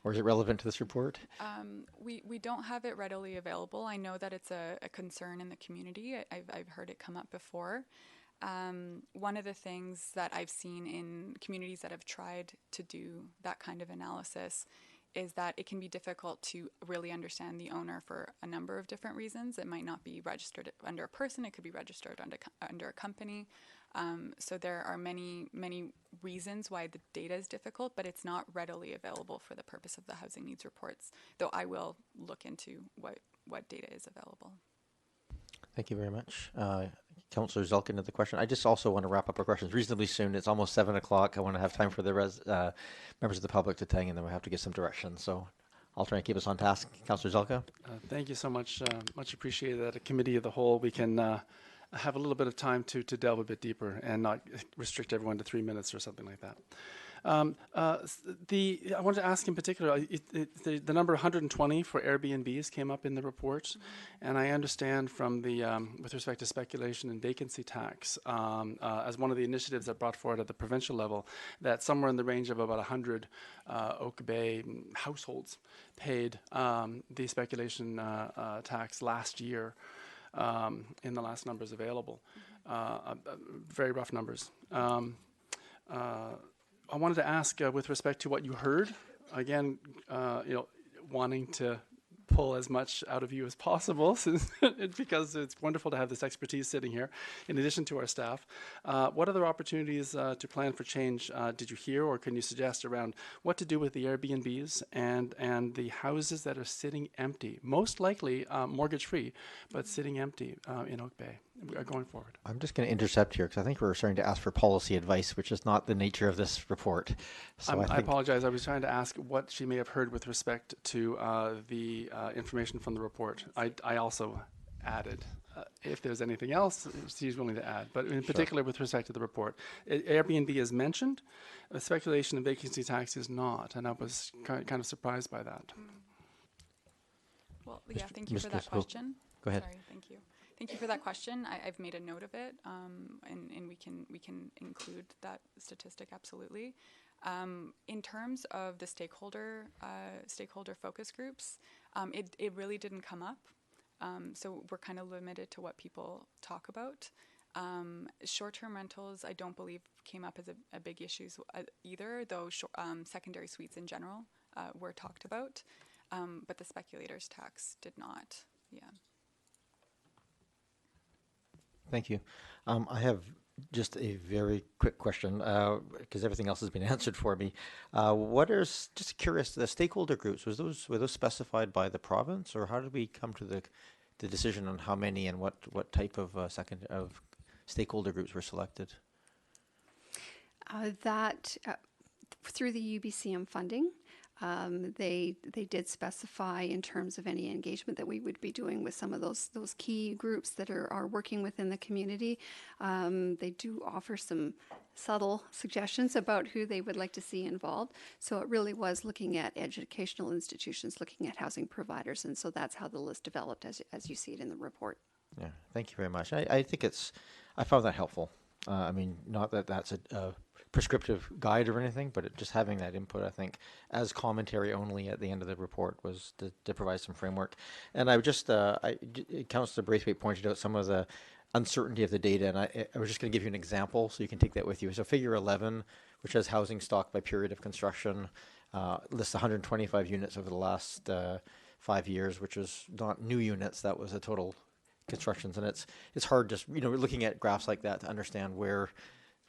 A: Or is it relevant to this report?
C: We don't have it readily available. I know that it's a concern in the community. I've heard it come up before. One of the things that I've seen in communities that have tried to do that kind of analysis is that it can be difficult to really understand the owner for a number of different reasons. It might not be registered under a person. It could be registered under a company. So there are many reasons why the data is difficult, but it's not readily available for the purpose of the housing needs reports, though I will look into what data is available.
A: Thank you very much. Councillor Zelkin had the question. I just also want to wrap up our questions reasonably soon. It's almost 7 o'clock. I want to have time for the members of the public to tang, and then we have to get some direction. So I'll try and keep us on task. Councillor Zelka?
F: Thank you so much. Much appreciated. At a committee of the whole, we can have a little bit of time to delve a bit deeper and not restrict everyone to 3 minutes or something like that. I wanted to ask in particular, the number 120 for Airbnbs came up in the report, and I understand from the, with respect to speculation and vacancy tax, as one of the initiatives that brought forward at the provincial level, that somewhere in the range of about 100 Oak Bay households paid the speculation tax last year in the last numbers available. Very rough numbers. I wanted to ask, with respect to what you heard, again, wanting to pull as much out of you as possible, because it's wonderful to have this expertise sitting here, in addition to our staff. What other opportunities to plan for change did you hear, or can you suggest around what to do with the Airbnbs and the houses that are sitting empty, most likely mortgage-free, but sitting empty in Oak Bay going forward?
A: I'm just going to intercept here because I think we're starting to ask for policy advice, which is not the nature of this report. So
F: I apologize. I was trying to ask what she may have heard with respect to the information from the report. I also added, if there's anything else she's willing to add, but in particular with respect to the report. Airbnb is mentioned, speculation and vacancy tax is not, and I was kind of surprised by that.
C: Well, yeah, thank you for that question.
A: Go ahead.
C: Sorry, thank you. Thank you for that question. I've made a note of it, and we can include that statistic absolutely. In terms of the stakeholder focus groups, it really didn't come up. So we're kind of limited to what people talk about. Short-term rentals, I don't believe came up as a big issue either, though secondary suites in general were talked about, but the speculators tax did not. Yeah.
A: Thank you. I have just a very quick question because everything else has been answered for me. Just curious, the stakeholder groups, were those specified by the province, or how did we come to the decision on how many and what type of stakeholder groups were selected?
B: That through the UBCM funding. They did specify in terms of any engagement that we would be doing with some of those key groups that are working within the community. They do offer some subtle suggestions about who they would like to see involved. So it really was looking at educational institutions, looking at housing providers, and so that's how the list developed as you see it in the report.
A: Yeah, thank you very much. I think I found that helpful. I mean, not that that's a prescriptive guide or anything, but just having that input, I think, as commentary only at the end of the report was to provide some framework. And I would just, Councillor Braithwaite pointed out some of the uncertainty of the data, and I was just going to give you an example so you can take that with you. So figure 11, which has housing stock by period of construction, lists 125 units over the last 5 years, which is not new units, that was the total constructions. And it's hard just, looking at graphs like that to understand where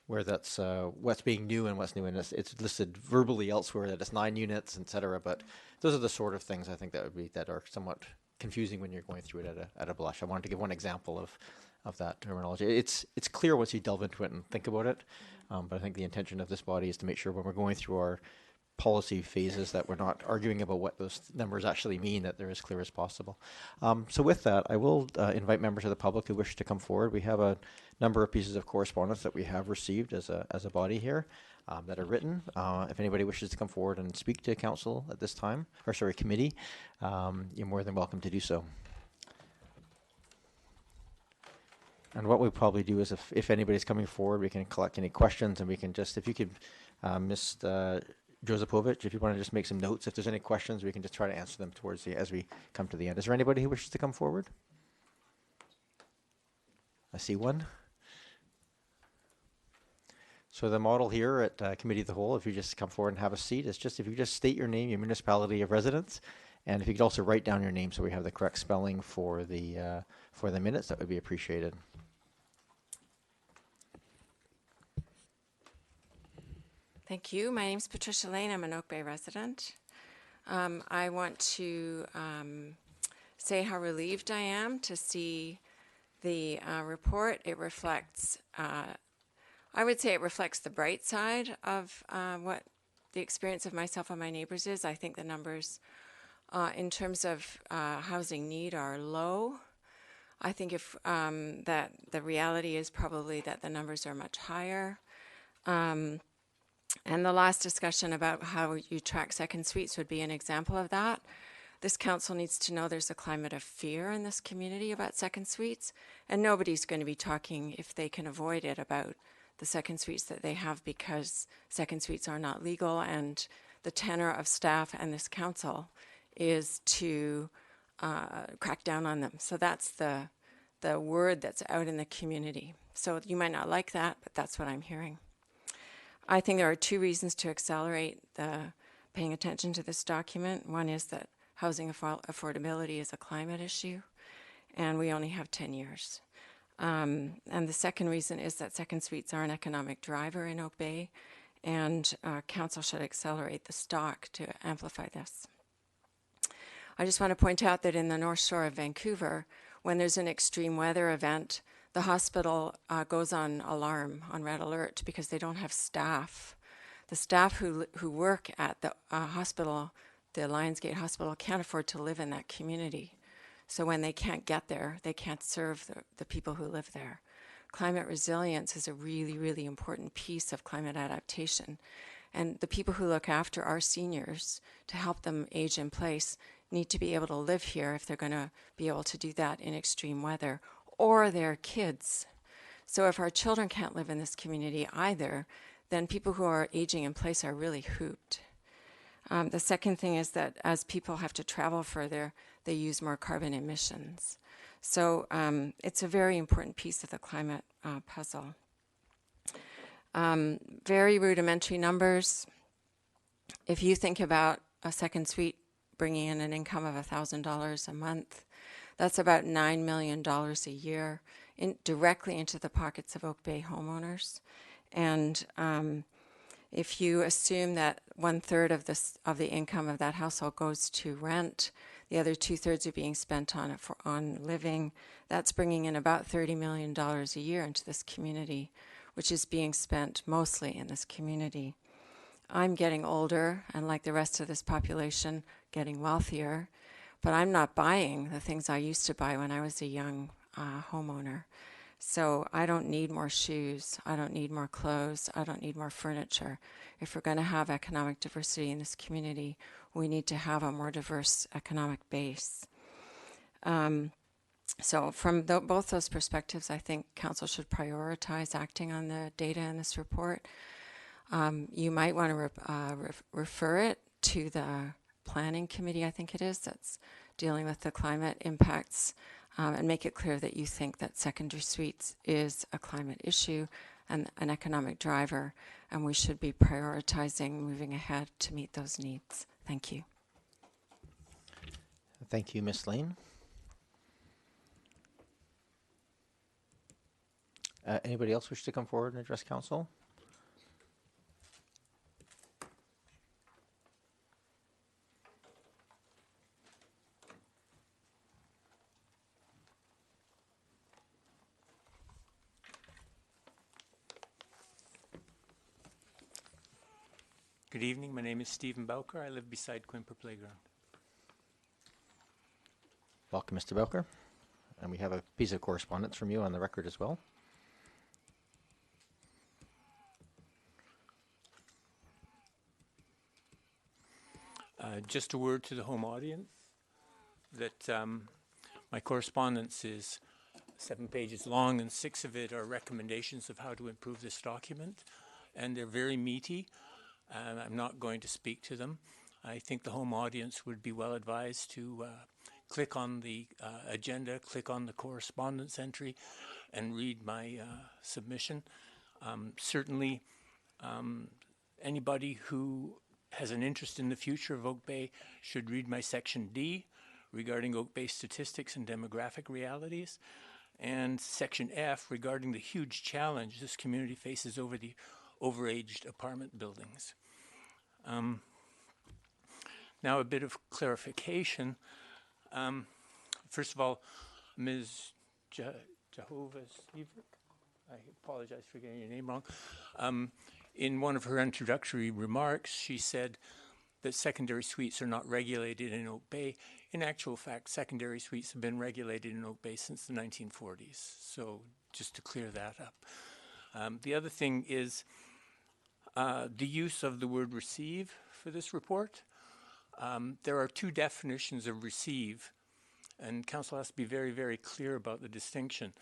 A: that's what's being new and what's new, and it's listed verbally elsewhere that it's 9 units, etc. But those are the sort of things I think that are somewhat confusing when you're going through it at a blush. I wanted to give one example of that terminology. It's clear once you delve into it and think about it, but I think the intention of this body is to make sure when we're going through our policy phases that we're not arguing about what those numbers actually mean, that they're as clear as possible. So with that, I will invite members of the public who wish to come forward. We have a number of pieces of correspondence that we have received as a body here that are written. If anybody wishes to come forward and speak to council at this time, committee, you're more than welcome to do so. And what we probably do is if anybody's coming forward, we can collect any questions, and we can just, if you could, Ms. Josipovich, if you want to just make some notes, if there's any questions, we can just try to answer them as we come to the end. Is there anybody who wishes to come forward? I see one. So the model here at Committee of the Whole, if you just come forward and have a seat, is just if you just state your name, your municipality of residence, and if you could also write down your name so we have the correct spelling for the minutes, that would be appreciated.
J: Thank you. My name is Patricia Lane. I'm an Oak Bay resident. I want to say how relieved I am to see the report. It reflects, I would say it reflects the bright side of what the experience of myself and my neighbors is. I think the numbers in terms of housing need are low. I think that the reality is probably that the numbers are much higher. And the last discussion about how you track second suites would be an example of that. This council needs to know there's a climate of fear in this community about second suites, and nobody's going to be talking, if they can avoid it, about the second suites that they have, because second suites are not legal, and the tenor of staff and this council is to crack down on them. So that's the word that's out in the community. So you might not like that, but that's what I'm hearing. I think there are two reasons to accelerate the paying attention to this document. One is that housing affordability is a climate issue, and we only have 10 years. And the second reason is that second suites are an economic driver in Oak Bay, and council should accelerate the stock to amplify this. I just want to point out that in the North Shore of Vancouver, when there's an extreme weather event, the hospital goes on alarm, on red alert, because they don't have staff. The staff who work at the hospital, the Lionsgate Hospital, can't afford to live in that community. So when they can't get there, they can't serve the people who live there. Climate resilience is a really, really important piece of climate adaptation. And the people who look after our seniors to help them age in place need to be able to live here if they're going to be able to do that in extreme weather, or their kids. So if our children can't live in this community either, then people who are aging in place are really hooped. The second thing is that as people have to travel further, they use more carbon emissions. So it's a very important piece of the climate puzzle. Very rudimentary numbers. If you think about a second suite bringing in an income of $1,000 a month, that's about $9 million a year directly into the pockets of Oak Bay homeowners. And if you assume that 1/3 of the income of that household goes to rent, the other 2/3 are being spent on living, that's bringing in about $30 million a year into this community, which is being spent mostly in this community. I'm getting older, and like the rest of this population, getting wealthier, but I'm not buying the things I used to buy when I was a young homeowner. So I don't need more shoes, I don't need more clothes, I don't need more furniture. If we're going to have economic diversity in this community, we need to have a more diverse economic base. So from both those perspectives, I think council should prioritize acting on the data in this report. You might want to refer it to the planning committee, I think it is, that's dealing with the climate impacts, and make it clear that you think that secondary suites is a climate issue and an economic driver, and we should be prioritizing moving ahead to meet those needs. Thank you.
A: Thank you, Ms. Lane. Anybody else wish to come forward and address council?
K: Good evening. My name is Stephen Bowker. I live beside Quimper Playground.
A: Welcome, Mr. Belker. And we have a piece of correspondence from you on the record as well.
K: Just a word to the home audience that my correspondence is 7 pages long, and 6 of it are recommendations of how to improve this document, and they're very meaty. I'm not going to speak to them. I think the home audience would be well advised to click on the agenda, click on the correspondence entry, and read my submission. Certainly, anybody who has an interest in the future of Oak Bay should read my section D regarding Oak Bay statistics and demographic realities, and section F regarding the huge challenge this community faces over the overaged apartment buildings. Now a bit of clarification. First of all, Ms. Jehovah-Sievert, I apologize for getting your name wrong. In one of her introductory remarks, she said that secondary suites are not regulated in Oak Bay. In actual fact, secondary suites have been regulated in Oak Bay since the 1940s. So just to clear that up. The other thing is, the use of the word receive for this report. There are two definitions of receive, and council has to be very, very clear about the distinction.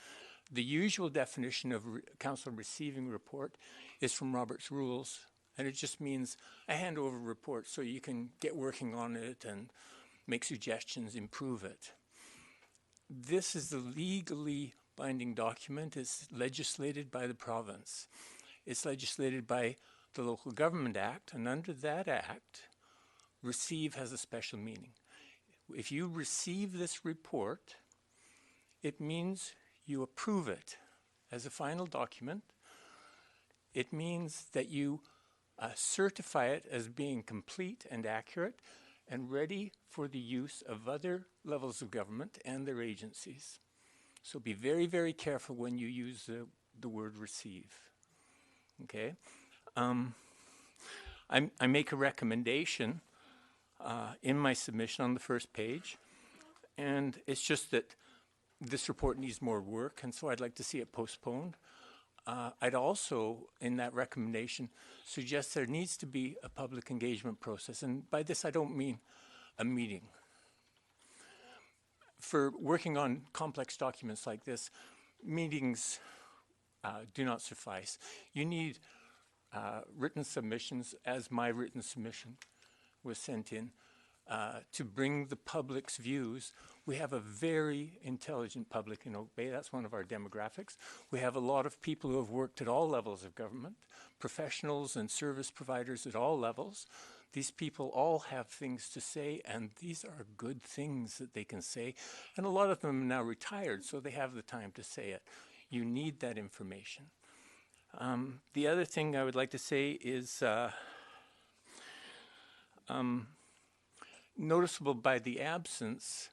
K: The usual definition of council receiving report is from Robert's Rules, and it just means I hand over a report so you can get working on it and make suggestions, improve it. This is the legally binding document. It's legislated by the province. It's legislated by the Local Government Act, and under that act, receive has a special meaning. If you receive this report, it means you approve it as a final document. It means that you certify it as being complete and accurate and ready for the use of other levels of government and their agencies. So be very, very careful when you use the word receive. Okay? I make a recommendation in my submission on the first page, and it's just that this report needs more work, and so I'd like to see it postponed. I'd also, in that recommendation, suggest there needs to be a public engagement process, and by this I don't mean a meeting. For working on complex documents like this, meetings do not suffice. You need written submissions, as my written submission was sent in, to bring the public's views. We have a very intelligent public in Oak Bay. That's one of our demographics. We have a lot of people who have worked at all levels of government, professionals and service providers at all levels. These people all have things to say, and these are good things that they can say. And a lot of them are now retired, so they have the time to say it. You need that information. The other thing I would like to say is noticeable by the absence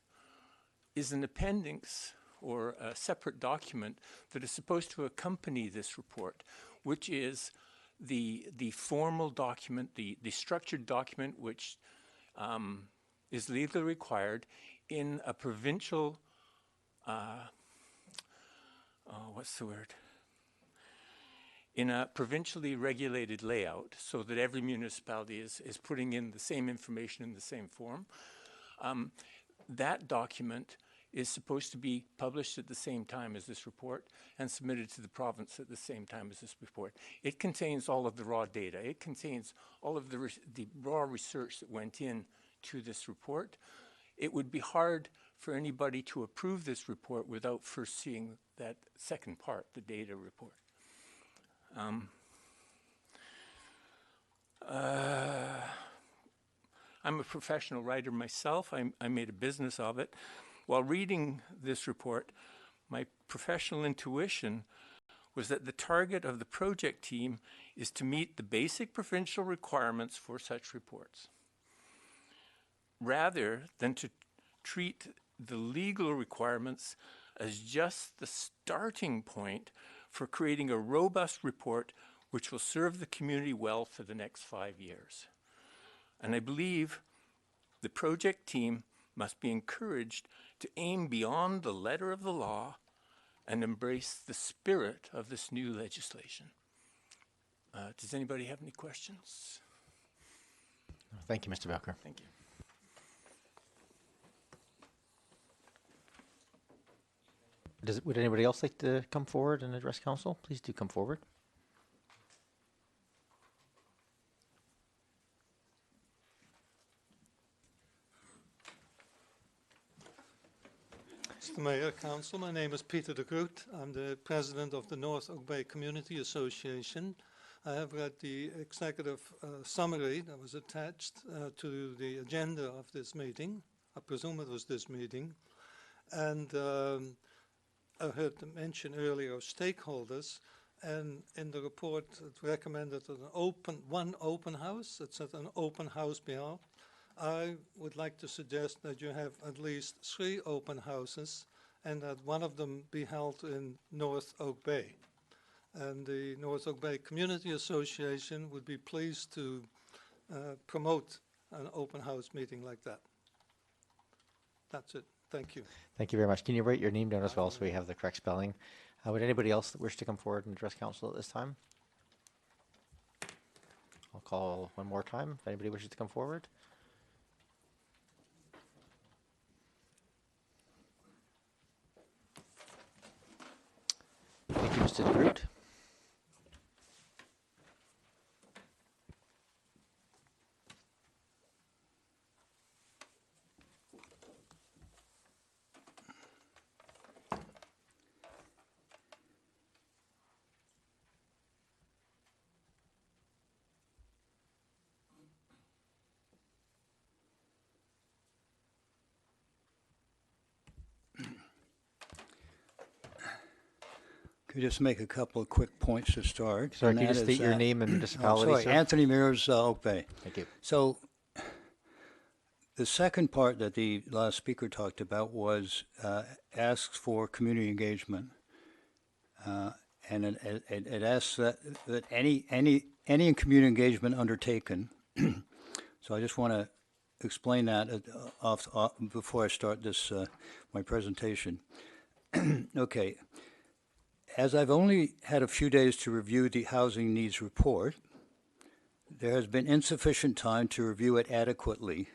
K: is an appendix or a separate document that is supposed to accompany this report, which is the formal document, the structured document which is legally required in a provincial, in a provincially regulated layout, so that every municipality is putting in the same information in the same form. That document is supposed to be published at the same time as this report and submitted to the province at the same time as this report. It contains all of the raw data. It contains all of the raw research that went in to this report. It would be hard for anybody to approve this report without first seeing that second part, the data report. I'm a professional writer myself. I made a business of it. While reading this report, my professional intuition was that the target of the project team is to meet the basic provincial requirements for such reports, rather than to treat the legal requirements as just the starting point for creating a robust report which will serve the community well for the next 5 years. And I believe the project team must be encouraged to aim beyond the letter of the law and embrace the spirit of this new legislation. Does anybody have any questions?
A: Thank you, Mr. Belker.
K: Thank you.
A: Would anybody else like to come forward and address council? Please do come forward.
L: Mr. Mayor, Council, my name is Peter de Groot. I'm the president of the North Oak Bay Community Association. I have read the executive summary that was attached to the agenda of this meeting. I presume it was this meeting. And I heard the mention earlier of stakeholders, and in the report it recommended one open house. It said an open house be held. I would like to suggest that you have at least 3 open houses and that one of them be held in North Oak Bay. And the North Oak Bay Community Association would be pleased to promote an open house meeting like that. That's it. Thank you.
A: Thank you very much. Can you write your name down as well so we have the correct spelling? Would anybody else wish to come forward and address council at this time? I'll call one more time if anybody wishes to come forward. Thank you, Mr. DeGroot.
M: Could just make a couple of quick points to start.
A: Sorry,
M: and
A: can you
M: that
A: just
M: is
A: state your
M: that-
A: name and municipality,
M: sorry,
A: sir?
M: Anthony Mears, Oak Bay.
A: Thank you.
M: So the second part that the last speaker talked about was asks for community engagement. And it asks that any community engagement undertaken. So I just want to explain that before I start this my presentation. Okay. As I've only had a few days to review the housing needs report, there has been insufficient time to review it adequately.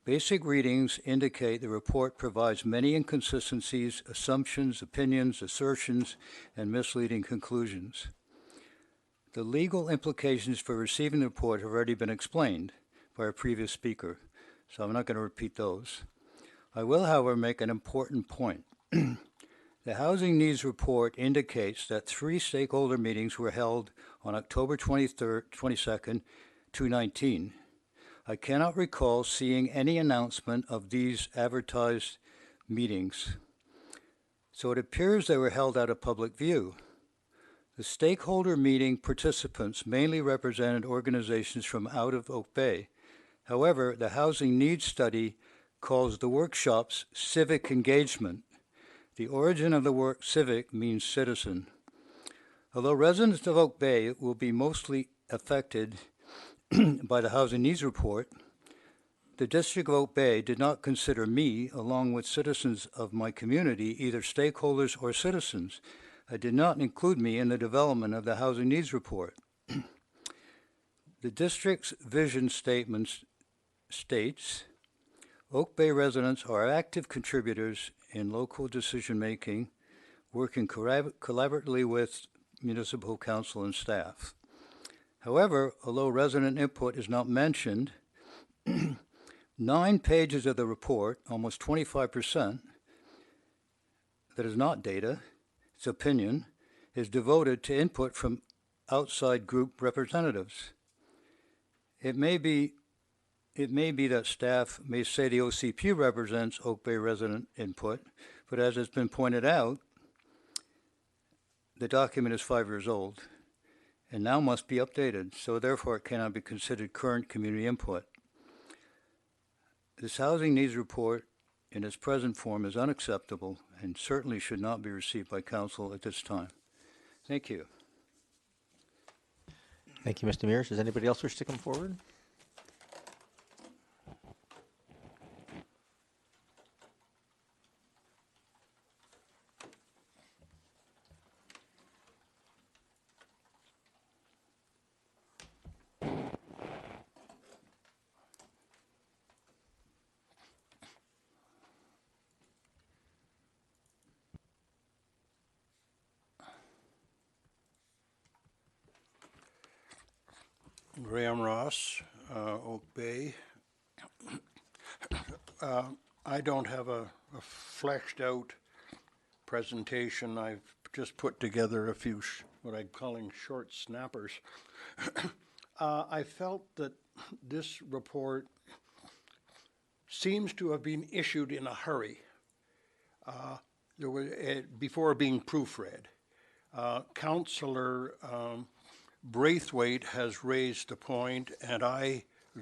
M: Basic readings indicate the report provides many inconsistencies, assumptions, opinions, assertions, and misleading conclusions. The legal implications for receiving the report have already been explained by a previous speaker, so I'm not going to repeat those. I will, however, make an important point. The Housing Needs Report indicates that 3 stakeholder meetings were held on October 22nd, 2019. I cannot recall seeing any announcement of these advertised meetings, so it appears they were held out of public view. The stakeholder meeting participants mainly represented organizations from out of Oak Bay. However, the Housing Needs Study calls the workshops civic engagement. The origin of the word civic means citizen. Although residents of Oak Bay will be mostly affected by the Housing Needs Report, the District of Oak Bay did not consider me, along with citizens of my community, either stakeholders or citizens. It did not include me in the development of the Housing Needs Report. The district's vision statement states, Oak Bay residents are active contributors in local decision-making, working collaboratively with municipal council and staff. However, although resident input is not mentioned, 9 pages of the report, almost 25%, that is not data, it's opinion, is devoted to input from outside group representatives. It may be that staff may say the OCP represents Oak Bay resident input, but as has been pointed out, the document is 5 years old and now must be updated, so therefore it cannot be considered current community input. This Housing Needs Report in its present form is unacceptable and certainly should not be received by council at this time. Thank you.
A: Thank you, Mr. Mears. Does anybody else wish to come forward?
N: Graham Ross, Oak Bay. I don't have a fleshed out presentation. I've just put together a few what I'm calling short snappers. I felt that this report seems to have been issued in a hurry before being proofread. Councillor Braithwaite has raised the point, and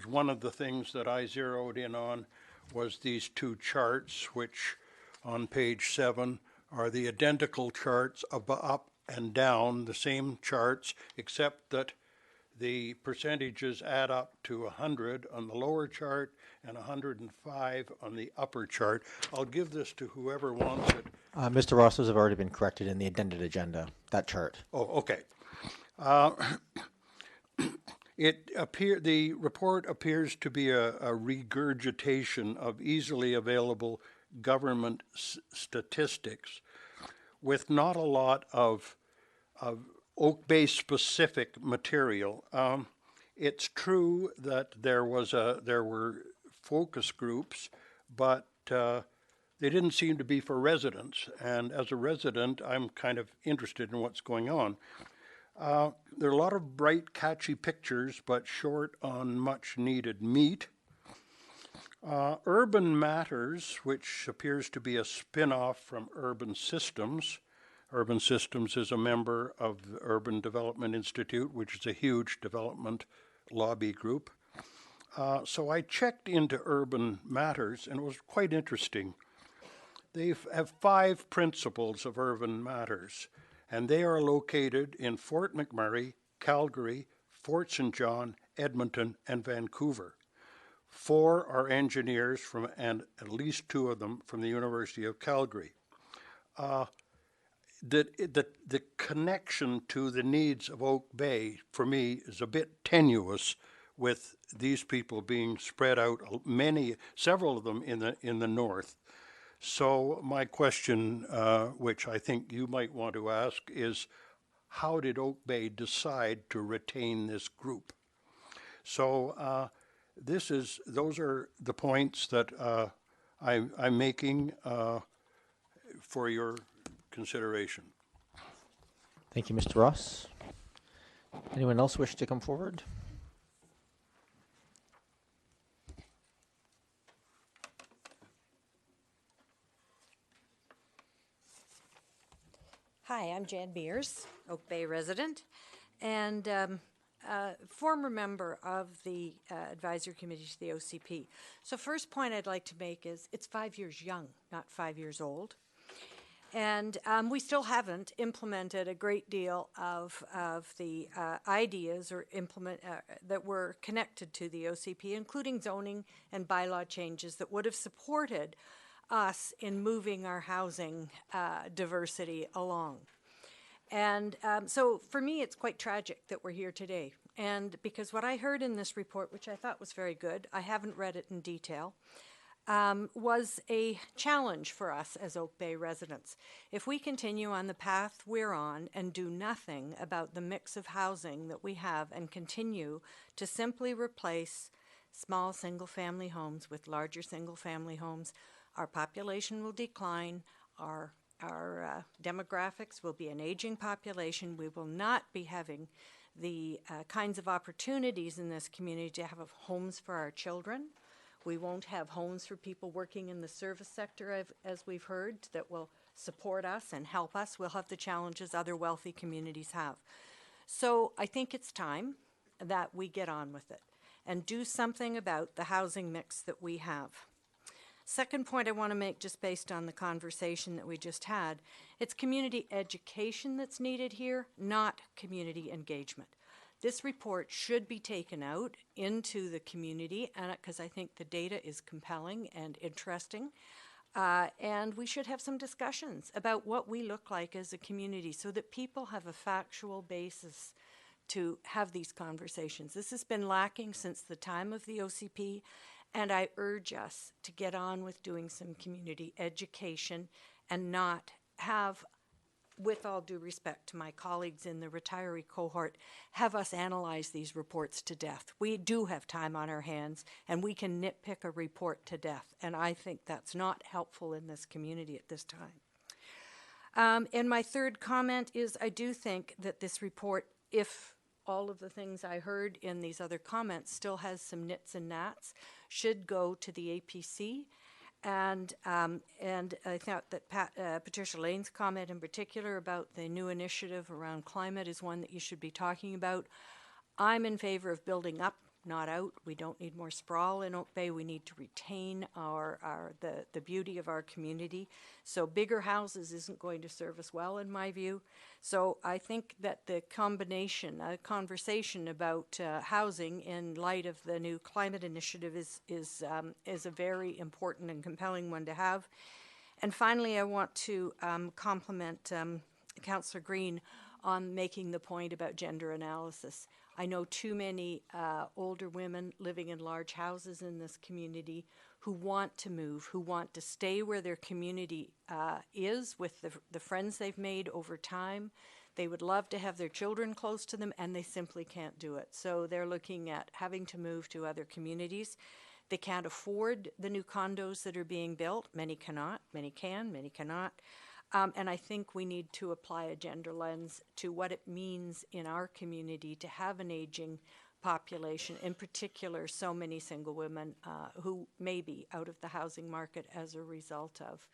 N: one of the things that I zeroed in on was these 2 charts, which on page 7 are the identical charts up and down, the same charts, except that the percentages add up to 100 on the lower chart and 105 on the upper chart. I'll give this to whoever wants it.
A: Mr. Ross, those have already been corrected in the addended agenda, that chart.
N: Oh, okay. The report appears to be a regurgitation of easily available government statistics with not a lot of Oak Bay specific material. It's true that there were focus groups, but they didn't seem to be for residents. And as a resident, I'm kind of interested in what's going on. There are a lot of bright, catchy pictures, but short on much needed meat. Urban Matters, which appears to be a spin-off from Urban Systems. Urban Systems is a member of the Urban Development Institute, which is a huge development lobby group. So I checked into Urban Matters, and it was quite interesting. They have 5 principles of Urban Matters, and they are located in Fort McMurray, Calgary, Fort St. John, Edmonton, and Vancouver. 4 are engineers and at least 2 of them from the University of Calgary. The connection to the needs of Oak Bay, for me, is a bit tenuous with these people being spread out, several of them in the north. So my question, which I think you might want to ask, is how did Oak Bay decide to retain this group? So those are the points that I'm making for your consideration.
A: Thank you, Mr. Ross. Anyone else wish to come forward?
O: Hi, I'm Jan Mears, Oak Bay resident, and former member of the advisory committee to the OCP. So first point I'd like to make is it's 5 years young, not 5 years old. And we still haven't implemented a great deal of the ideas or that were connected to the OCP, including zoning and bylaw changes that would have supported us in moving our housing diversity along. And so for me, it's quite tragic that we're here today. And because what I heard in this report, which I thought was very good, I haven't read it in detail, was a challenge for us as Oak Bay residents. If we continue on the path we're on and do nothing about the mix of housing that we have and continue to simply replace small single-family homes with larger single-family homes, our population will decline, our demographics will be an aging population. We will not be having the kinds of opportunities in this community to have homes for our children. We won't have homes for people working in the service sector, as we've heard, that will support us and help us. We'll have the challenges other wealthy communities have. So I think it's time that we get on with it and do something about the housing mix that we have. Second point I want to make, just based on the conversation that we just had, it's community education that's needed here, not community engagement. This report should be taken out into the community, because I think the data is compelling and interesting, and we should have some discussions about what we look like as a community so that people have a factual basis to have these conversations. This has been lacking since the time of the OCP, and I urge us to get on with doing some community education and not have, with all due respect to my colleagues in the retiree cohort, have us analyze these reports to death. We do have time on our hands, and we can nitpick a report to death, and I think that's not helpful in this community at this time. And my third comment is I do think that this report, if all of the things I heard in these other comments still has some nits and gnats, should go to the APC. And I thought that Patricia Lane's comment in particular about the new initiative around climate is one that you should be talking about. I'm in favor of building up, not out. We don't need more sprawl in Oak Bay. We need to retain the beauty of our community. So bigger houses isn't going to serve us well, in my view. So I think that the combination, a conversation about housing in light of the new climate initiative is a very important and compelling one to have. And finally, I want to compliment Councillor Green on making the point about gender analysis. I know too many older women living in large houses in this community who want to move, who want to stay where their community is with the friends they've made over time. They would love to have their children close to them, and they simply can't do it. So they're looking at having to move to other communities. They can't afford the new condos that are being built. Many cannot, many can, many cannot. And I think we need to apply a gender lens to what it means in our community to have an aging population, in particular so many single women who may be out of the housing market as a result of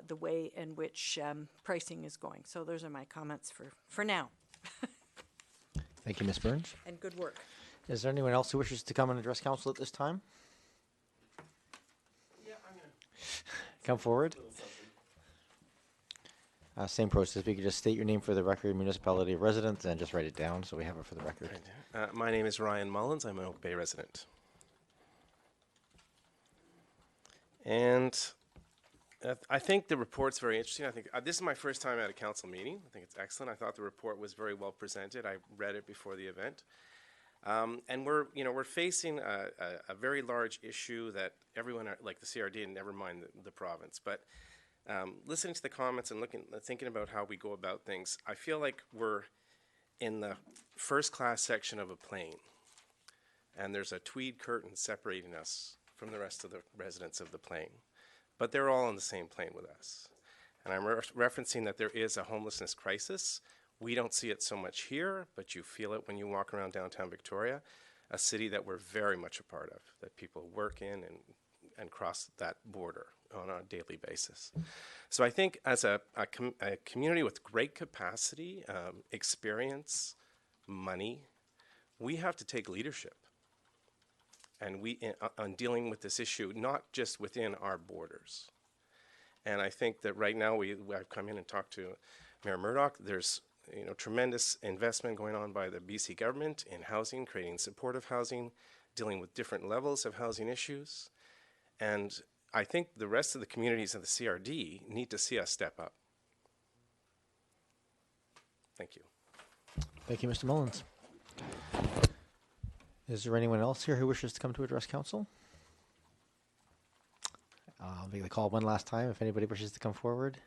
O: the way in which pricing is going. So those are my comments for now.
A: Thank you, Ms. Burns.
O: And good work.
A: Is there anyone else who wishes to come and address council at this time?
P: Yeah, I'm going to
A: come forward. Same process. If you could just state your name for the record, municipality of residence, and just write it down so we have it for the record.
P: My name is Ryan Mullins. I'm an Oak Bay resident. And I think the report's very interesting. I think this is my first time at a council meeting. I think it's excellent. I thought the report was very well presented. I read it before the event. And we're facing a very large issue that everyone, like the CRD, and never mind the province, but listening to the comments and thinking about how we go about things, I feel like we're in the first class section of a plane, and there's a tweed curtain separating us from the rest of the residents of the plane, but they're all on the same plane with us. And I'm referencing that there is a homelessness crisis. We don't see it so much here, but you feel it when you walk around downtown Victoria, a city that we're very much a part of, that people work in and cross that border on a daily basis. So I think as a community with great capacity, experience, money, we have to take leadership. And on dealing with this issue, not just within our borders. And I think that right now I've come in and talked to Mayor Murdoch. There's tremendous investment going on by the BC government in housing, creating supportive housing, dealing with different levels of housing issues. And I think the rest of the communities of the CRD need to see us step up. Thank you.
A: Thank you, Mr. Mullins. Is there anyone else here who wishes to come to address council? I'll make the call one last time if anybody wishes to come forward.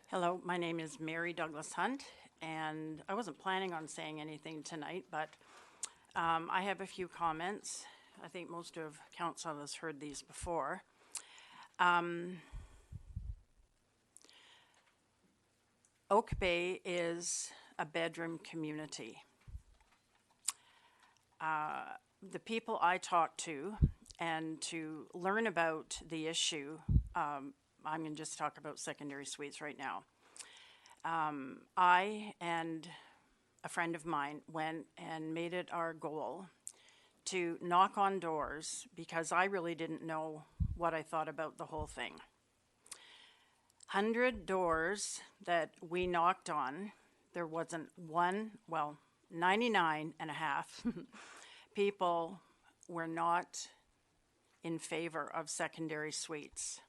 Q: Hello, my name is Mary Douglas Hunt, and I wasn't planning on saying anything tonight, but I have a few comments. I think most of council has heard these before. Oak Bay is a bedroom community. The people I talk to and to learn about the issue, I'm going to just talk about secondary suites right now. I and a friend of mine went and made it our goal to knock on doors because I really didn't know what I thought about the whole thing. 100 doors that we knocked on, there wasn't one, well, 99.5 people were not in favor of secondary suites.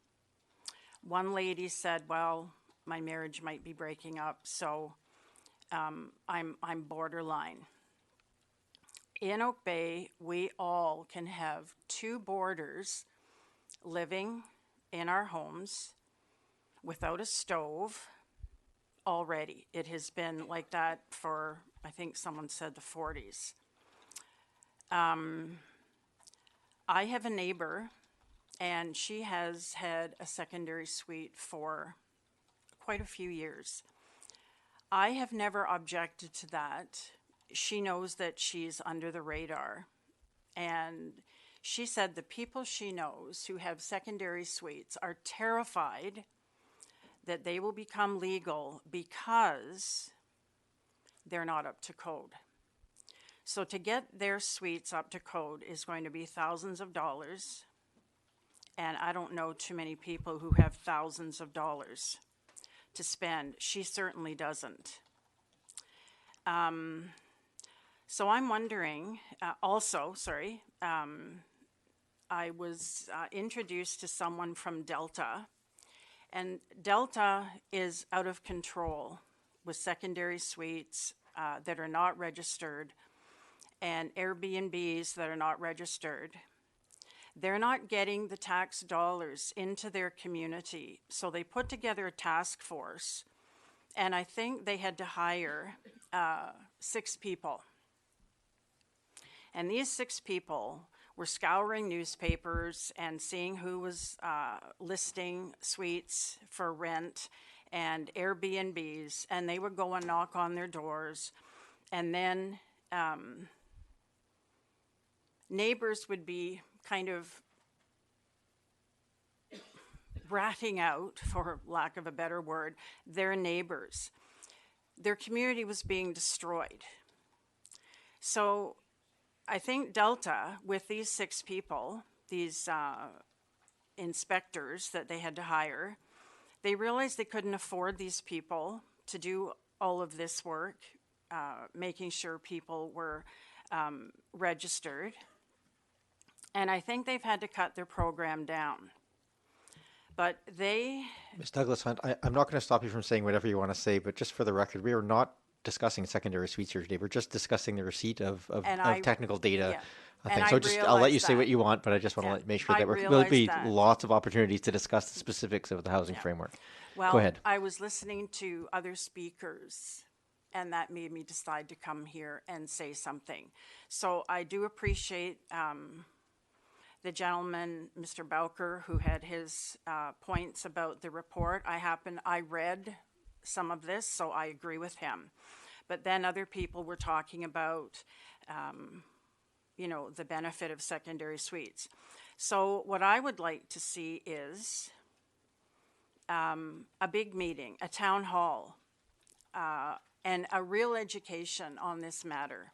Q: One lady said, well, my marriage might be breaking up, so I'm borderline. In Oak Bay, we all can have 2 boarders living in our homes without a stove already. It has been like that for, I think someone said, the 40s. I have a neighbor, and she has had a secondary suite for quite a few years. I have never objected to that. She knows that she's under the radar. And she said the people she knows who have secondary suites are terrified that they will become legal because they're not up to code. So to get their suites up to code is going to be thousands of dollars. And I don't know too many people who have thousands of dollars to spend. She certainly doesn't. So I'm wondering, I was introduced to someone from Delta, and Delta is out of control with secondary suites that are not registered and Airbnbs that are not registered. They're not getting the tax dollars into their community, so they put together a task force, and I think they had to hire 6 people. And these 6 people were scouring newspapers and seeing who was listing suites for rent and Airbnbs, and they would go and knock on their doors, and then neighbors would be kind of ratting out, for lack of a better word, their neighbors. Their community was being destroyed. So I think Delta, with these 6 people, these inspectors that they had to hire, they realized they couldn't afford these people to do all of this work, making sure people were registered. And I think they've had to cut their program down. But they...
A: Ms. Douglas Hunt, I'm not going to stop you from saying whatever you want to say, but just for the record, we are not discussing secondary suites here today. We're just discussing the receipt of technical data.
Q: Yeah.
A: I'll let you say what you want, but I just want to make sure that there'll be lots of opportunities to discuss the specifics of the housing framework.
Q: Well,
A: go ahead.
Q: I was listening to other speakers, and that made me decide to come here and say something. So I do appreciate the gentleman, Mr. Bowker, who had his points about the report. I read some of this, so I agree with him. But then other people were talking about, the benefit of secondary suites. So what I would like to see is a big meeting, a town hall, and a real education on this matter.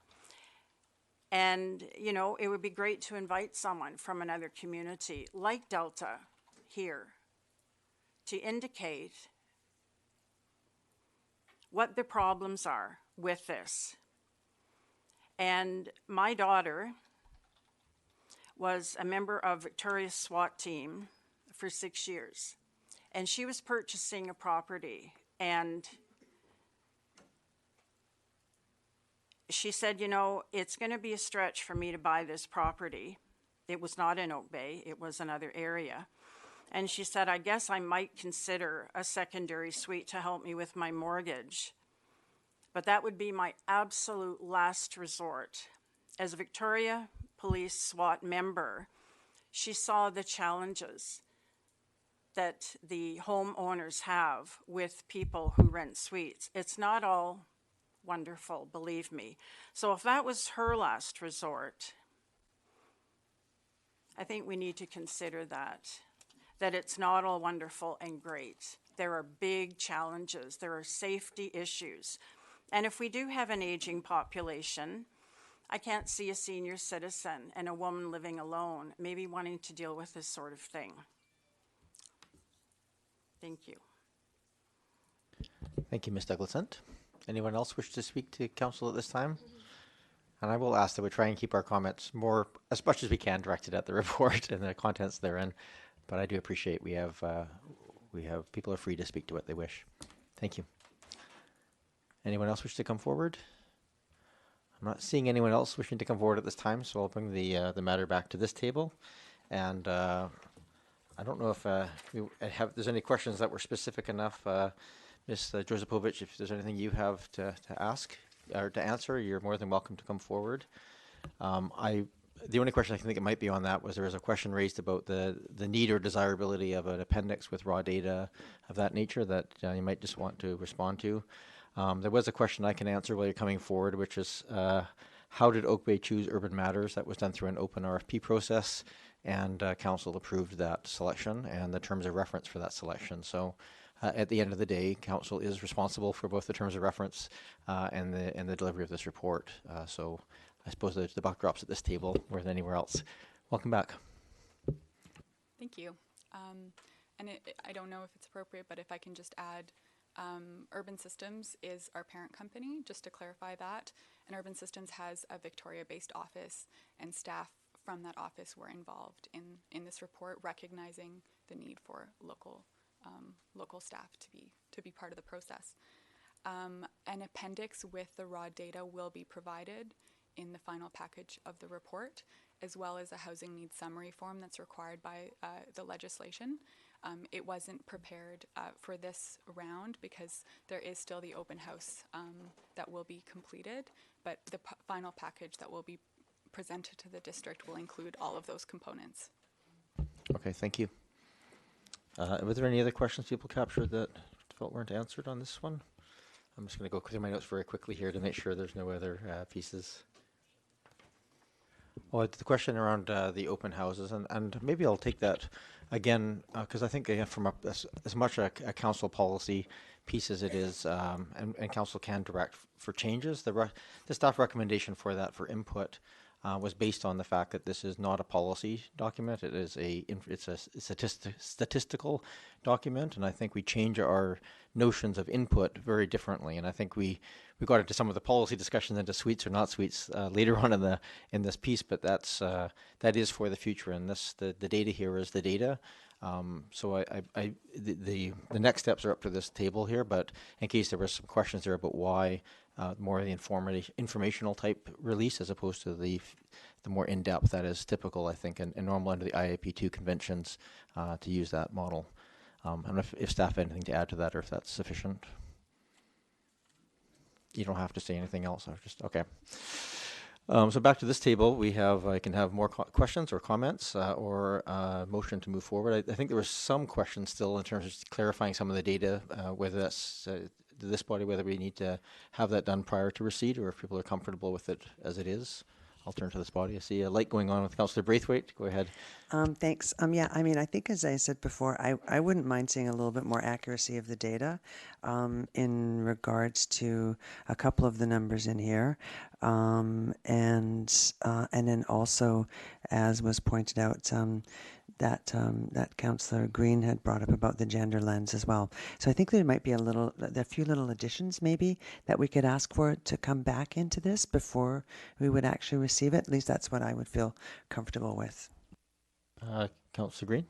Q: And, it would be great to invite someone from another community like Delta here to indicate what the problems are with this. And my daughter was a member of Victoria's SWAT team for 6 years. And she was purchasing a property, and she said, it's going to be a stretch for me to buy this property. It was not in Oak Bay, it was another area. And she said, I guess I might consider a secondary suite to help me with my mortgage. But that would be my absolute last resort. As a Victoria Police SWAT member, she saw the challenges that the homeowners have with people who rent suites. It's not all wonderful, believe me. So if that was her last resort, I think we need to consider that it's not all wonderful and great. There are big challenges. There are safety issues. And if we do have an aging population, I can't see a senior citizen and a woman living alone maybe wanting to deal with this sort of thing. Thank you.
A: Thank you, Ms. Douglas Hunt. Anyone else wish to speak to council at this time? And I will ask that we try and keep our comments as much as we can, directed at the report and the contents therein. But I do appreciate we have people are free to speak to what they wish. Thank you. Anyone else wish to come forward? I'm not seeing anyone else wishing to come forward at this time, so I'll bring the matter back to this table. And I don't know if there's any questions that were specific enough. Ms. Josipovich, if there's anything you have to ask or to answer, you're more than welcome to come forward. The only question I think it might be on that was there was a question raised about the need or desirability of an appendix with raw data of that nature that you might just want to respond to. There was a question I can answer while you're coming forward, which is how did Oak Bay choose Urban Matters? That was done through an open RFP process, and council approved that selection and the terms of reference for that selection. So at the end of the day, council is responsible for both the terms of reference and the delivery of this report. So I suppose the buck drops at this table more than anywhere else. Welcome back.
C: Thank you. And I don't know if it's appropriate, but if I can just add, Urban Systems is our parent company, just to clarify that. And Urban Systems has a Victoria-based office and staff from that office were involved in this report, recognizing the need for local staff to be part of the process. An appendix with the raw data will be provided in the final package of the report, as well as a housing needs summary form that's required by the legislation. It wasn't prepared for this round because there is still the open house that will be completed, but the final package that will be presented to the district will include all of those components.
A: Okay, thank you. Were there any other questions people captured that felt weren't answered on this one? I'm just going to go through my notes very quickly here to make sure there's no other pieces. Well, the question around the open houses, and maybe I'll take that again, because I think from as much a council policy piece as it is, and council can direct for changes, the staff recommendation for that for input was based on the fact that this is not a policy document. It is it's a statistical document, and I think we change our notions of input very differently. And I think we got into some of the policy discussions into suites or not suites later on in this piece, but that is for the future. And the data here is the data. So the next steps are up to this table here, but in case there were some questions there about why more of the informational type release as opposed to the more in-depth that is typical, I think, and normal under the IAP2 conventions to use that model. I don't know if staff have anything to add to that or if that's sufficient. You don't have to say anything else. Okay. So back to this table, we have, I can have more questions or comments or motion to move forward. I think there were some questions still in terms of clarifying some of the data, whether that's this body, whether we need to have that done prior to receipt or if people are comfortable with it as it is. I'll turn to this body. I see a light going on with Councillor Braithwaite. Go ahead.
G: Thanks. Yeah, I mean, I think as I said before, I wouldn't mind seeing a little bit more accuracy of the data in regards to a couple of the numbers in here. And then also, as was pointed out, that Councillor Green had brought up about the gender lens as well. So I think there might be a few little additions maybe that we could ask for to come back into this before we would actually receive it. At least that's what I would feel comfortable with.
A: Councillor Green.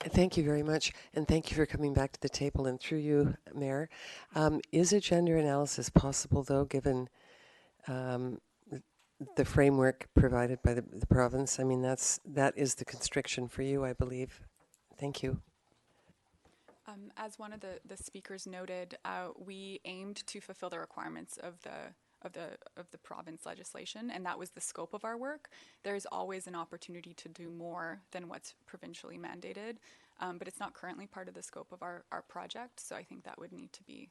E: Thank you very much, and thank you for coming back to the table. And through you, Mayor, is a gender analysis possible, though, given the framework provided by the province? I mean, that is the constriction for you, I believe. Thank you.
C: As one of the speakers noted, we aimed to fulfill the requirements of the province legislation, and that was the scope of our work. There is always an opportunity to do more than what's provincially mandated, but it's not currently part of the scope of our project, so I think that would need to be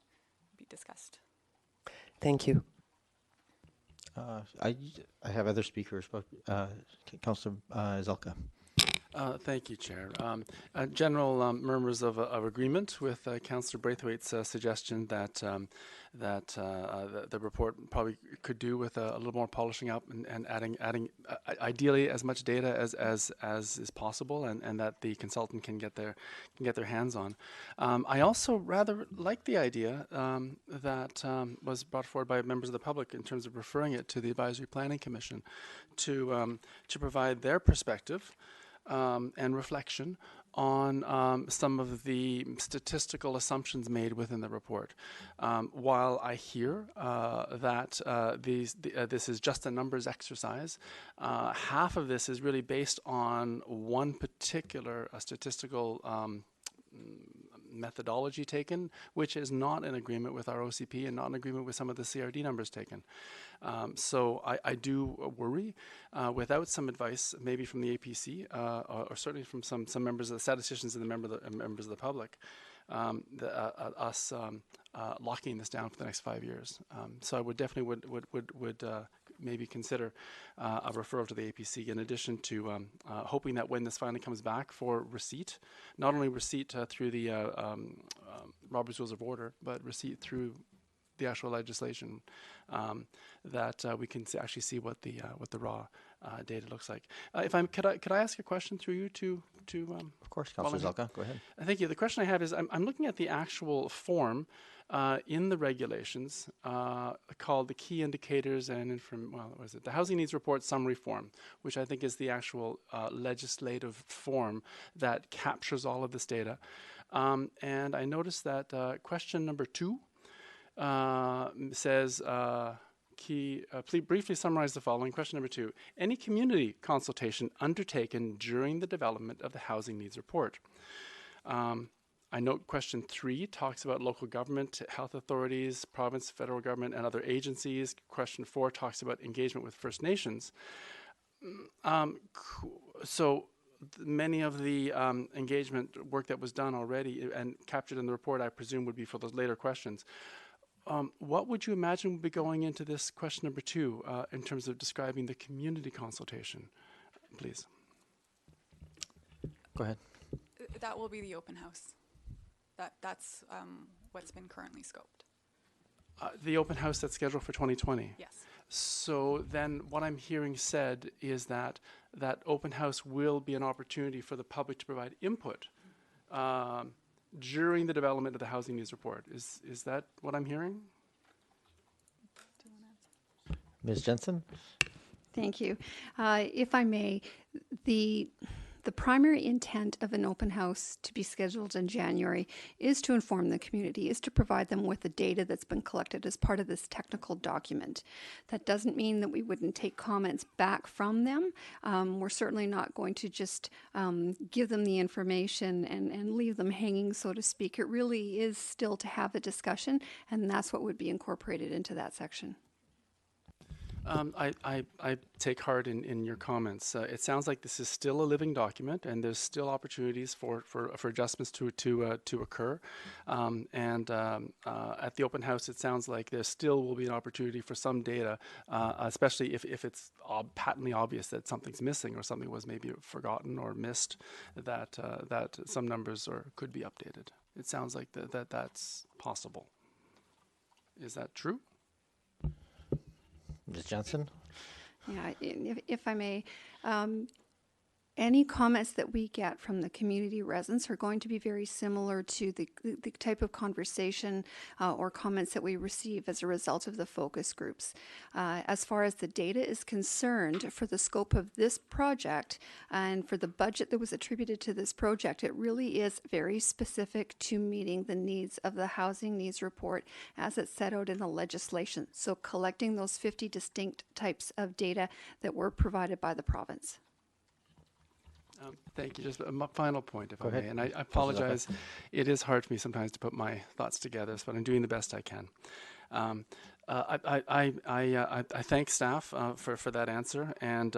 C: discussed.
E: Thank you.
A: I have other speakers, but Councillor Zelka.
F: Thank you, Chair. General murmurs of agreement with Councillor Braithwaite's suggestion that the report probably could do with a little more polishing up and adding ideally as much data as is possible, and that the consultant can get their hands on. I also rather like the idea that was brought forward by members of the public in terms of referring it to the Advisory Planning Commission to provide their perspective and reflection on some of the statistical assumptions made within the report. While I hear that this is just a numbers exercise, half of this is really based on one particular statistical methodology taken, which is not in agreement with our OCP and not in agreement with some of the CRD numbers taken. So I do worry, without some advice, maybe from the APC, or certainly from some members of the statisticians and the members of the public, us locking this down for the next 5 years. So I would definitely would maybe consider a referral to the APC in addition to hoping that when this finally comes back for receipt, not only receipt through the Robert's Rules of Order, but receipt through the actual legislation, that we can actually see what the raw data looks like. Could I ask a question through you to
A: Of course, Councillor Zelka, go ahead.
F: Thank you. The question I have is I'm looking at the actual form in the regulations called the Key Indicators and the Housing Needs Report Summary Form, which I think is the actual legislative form that captures all of this data. And I noticed that question number 2 says, please briefly summarize the following. Question number 2, any community consultation undertaken during the development of the Housing Needs Report? I note question 3 talks about local government, health authorities, province, federal government, and other agencies. Question 4 talks about engagement with First Nations. So many of the engagement work that was done already and captured in the report, I presume, would be for those later questions. What would you imagine would be going into this question number 2 in terms of describing the community consultation, please?
A: Go ahead.
C: That will be the open house. That's what's been currently scoped.
F: The open house that's scheduled for 2020?
C: Yes.
F: So then what I'm hearing said is that that open house will be an opportunity for the public to provide input during the development of the Housing Needs Report. Is that what I'm hearing?
A: Ms. Jensen?
B: Thank you. If I may, the primary intent of an open house to be scheduled in January is to inform the community, is to provide them with the data that's been collected as part of this technical document. That doesn't mean that we wouldn't take comments back from them. We're certainly not going to just give them the information and leave them hanging, so to speak. It really is still to have a discussion, and that's what would be incorporated into that section.
F: I take heart in your comments. It sounds like this is still a living document, and there's still opportunities for adjustments to occur. And at the open house, it sounds like there still will be an opportunity for some data, especially if it's patently obvious that something's missing or something was maybe forgotten or missed, that some numbers could be updated. It sounds like that's possible. Is that true?
A: Ms. Johnson?
B: Yeah, if I may, any comments that we get from the community residents are going to be very similar to the type of conversation or comments that we receive as a result of the focus groups. As far as the data is concerned, for the scope of this project and for the budget that was attributed to this project, it really is very specific to meeting the needs of the Housing Needs Report as it's set out in the legislation. So collecting those 50 distinct types of data that were provided by the province.
F: Thank you. Just a final point, if
A: Go
F: I may.
A: ahead.
F: And I apologize. It is hard for me sometimes to put my thoughts together, but I'm doing the best I can. I thank staff for that answer, and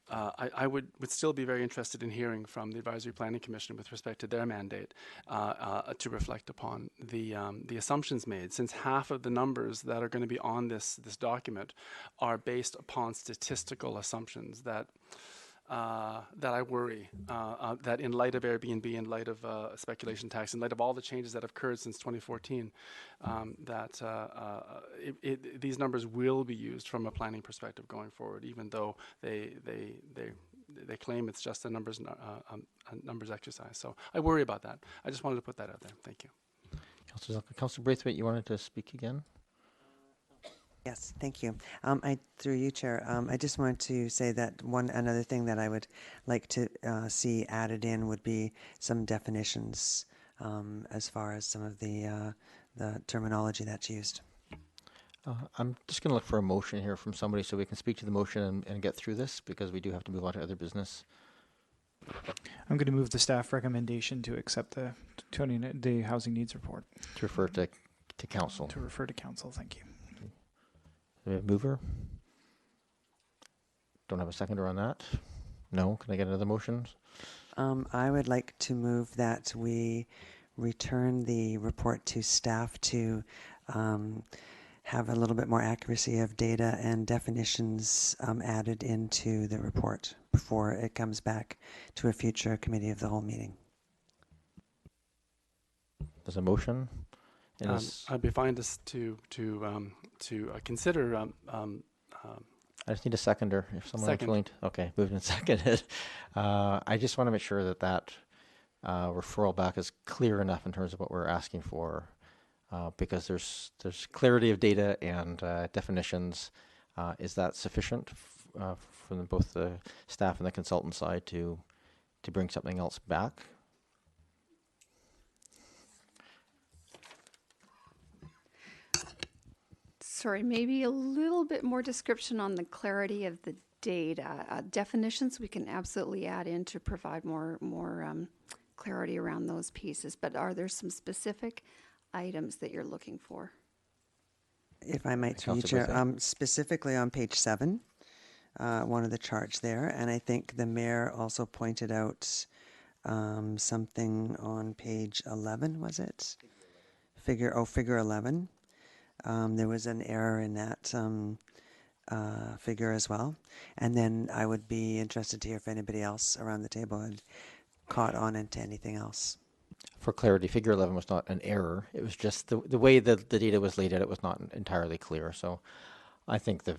F: I would still be very interested in hearing from the Advisory Planning Commission with respect to their mandate to reflect upon the assumptions made, since half of the numbers that are going to be on this document are based upon statistical assumptions that I worry that in light of Airbnb, in light of speculation tax, in light of all the changes that have occurred since 2014, these numbers will be used from a planning perspective going forward, even though they claim it's just a numbers exercise. So I worry about that. I just wanted to put that out there. Thank you.
A: Councillor Braithwaite, you wanted to speak again?
G: Yes, thank you. Through you, Chair, I just wanted to say that another thing that I would like to see added in would be some definitions as far as some of the terminology that's used.
A: I'm just going to look for a motion here from somebody so we can speak to the motion and get through this, because we do have to move on to other business.
I: I'm going to move the staff recommendation to accept the Housing Needs Report.
A: To refer to council.
I: To refer to council, thank you.
A: Mover? Don't have a seconder on that? No? Can I get another motion?
G: I would like to move that we return the report to staff to have a little bit more accuracy of data and definitions added into the report before it comes back to a future committee of the whole meeting.
A: There's a motion. And
F: I'd be fine to consider.
A: I just need a seconder if someone
F: Second.
A: is willing to. Okay, moved and seconded. I just want to make sure that referral back is clear enough in terms of what we're asking for, because there's clarity of data and definitions. Is that sufficient from both the staff and the consultant side to bring something else back?
B: Sorry, maybe a little bit more description on the clarity of the data. Definitions we can absolutely add in to provide more clarity around those pieces, but are there some specific items that you're looking for?
G: If I might, through you, Chair, specifically on page 7, one of the charts there, and I think the mayor also pointed out something on page 11, was it? Figure 11. There was an error in that figure as well. And then I would be interested to hear if anybody else around the table had caught on into anything else.
A: For clarity, figure 11 was not an error. It was just the way that the data was laid out, it was not entirely clear. So I think the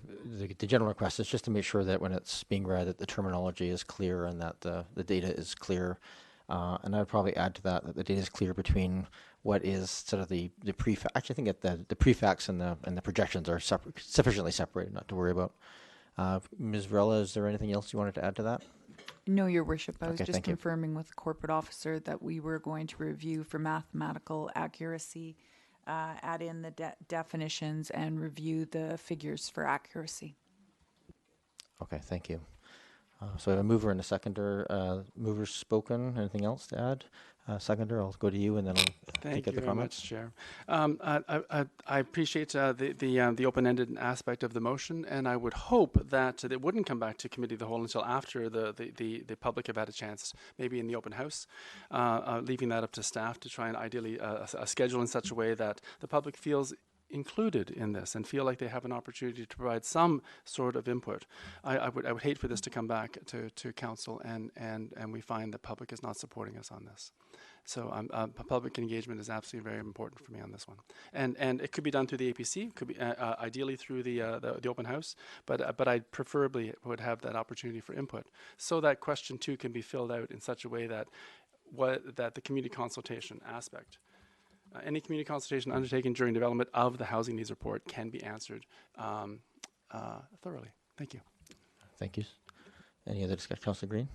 A: general request is just to make sure that when it's being read that the terminology is clear and that the data is clear. And I would probably add to that the data is clear between what is sort of the prefix. Actually, I think that the prefix and the projections are sufficiently separated, not to worry about. Ms. Varela, is there anything else you wanted to add to that?
R: No, Your Worship. I was
A: Okay,
R: just confirming with the corporate officer that we were going to review for mathematical accuracy, add in the definitions, and review the figures for accuracy.
A: Okay, thank you. So I have a mover and a seconder. Mover's spoken. Anything else to add? Seconder, I'll go to you, and then I'll take out the comments.
F: Thank you very much, Chair. I appreciate the open-ended aspect of the motion, and I would hope that it wouldn't come back to committee of the whole until after the public have had a chance, maybe in the open house, leaving that up to staff to try and ideally a schedule in such a way that the public feels included in this and feel like they have an opportunity to provide some sort of input. I would hate for this to come back to council and we find the public is not supporting us on this. So public engagement is absolutely very important for me on this one. And it could be done through the APC, could be ideally through the open house, but I preferably would have that opportunity for input so that question 2 can be filled out in such a way that the community consultation aspect, any community consultation undertaken during development of the housing needs report can be answered thoroughly. Thank you.
A: Thank you. Any other discussion? Councillor Green?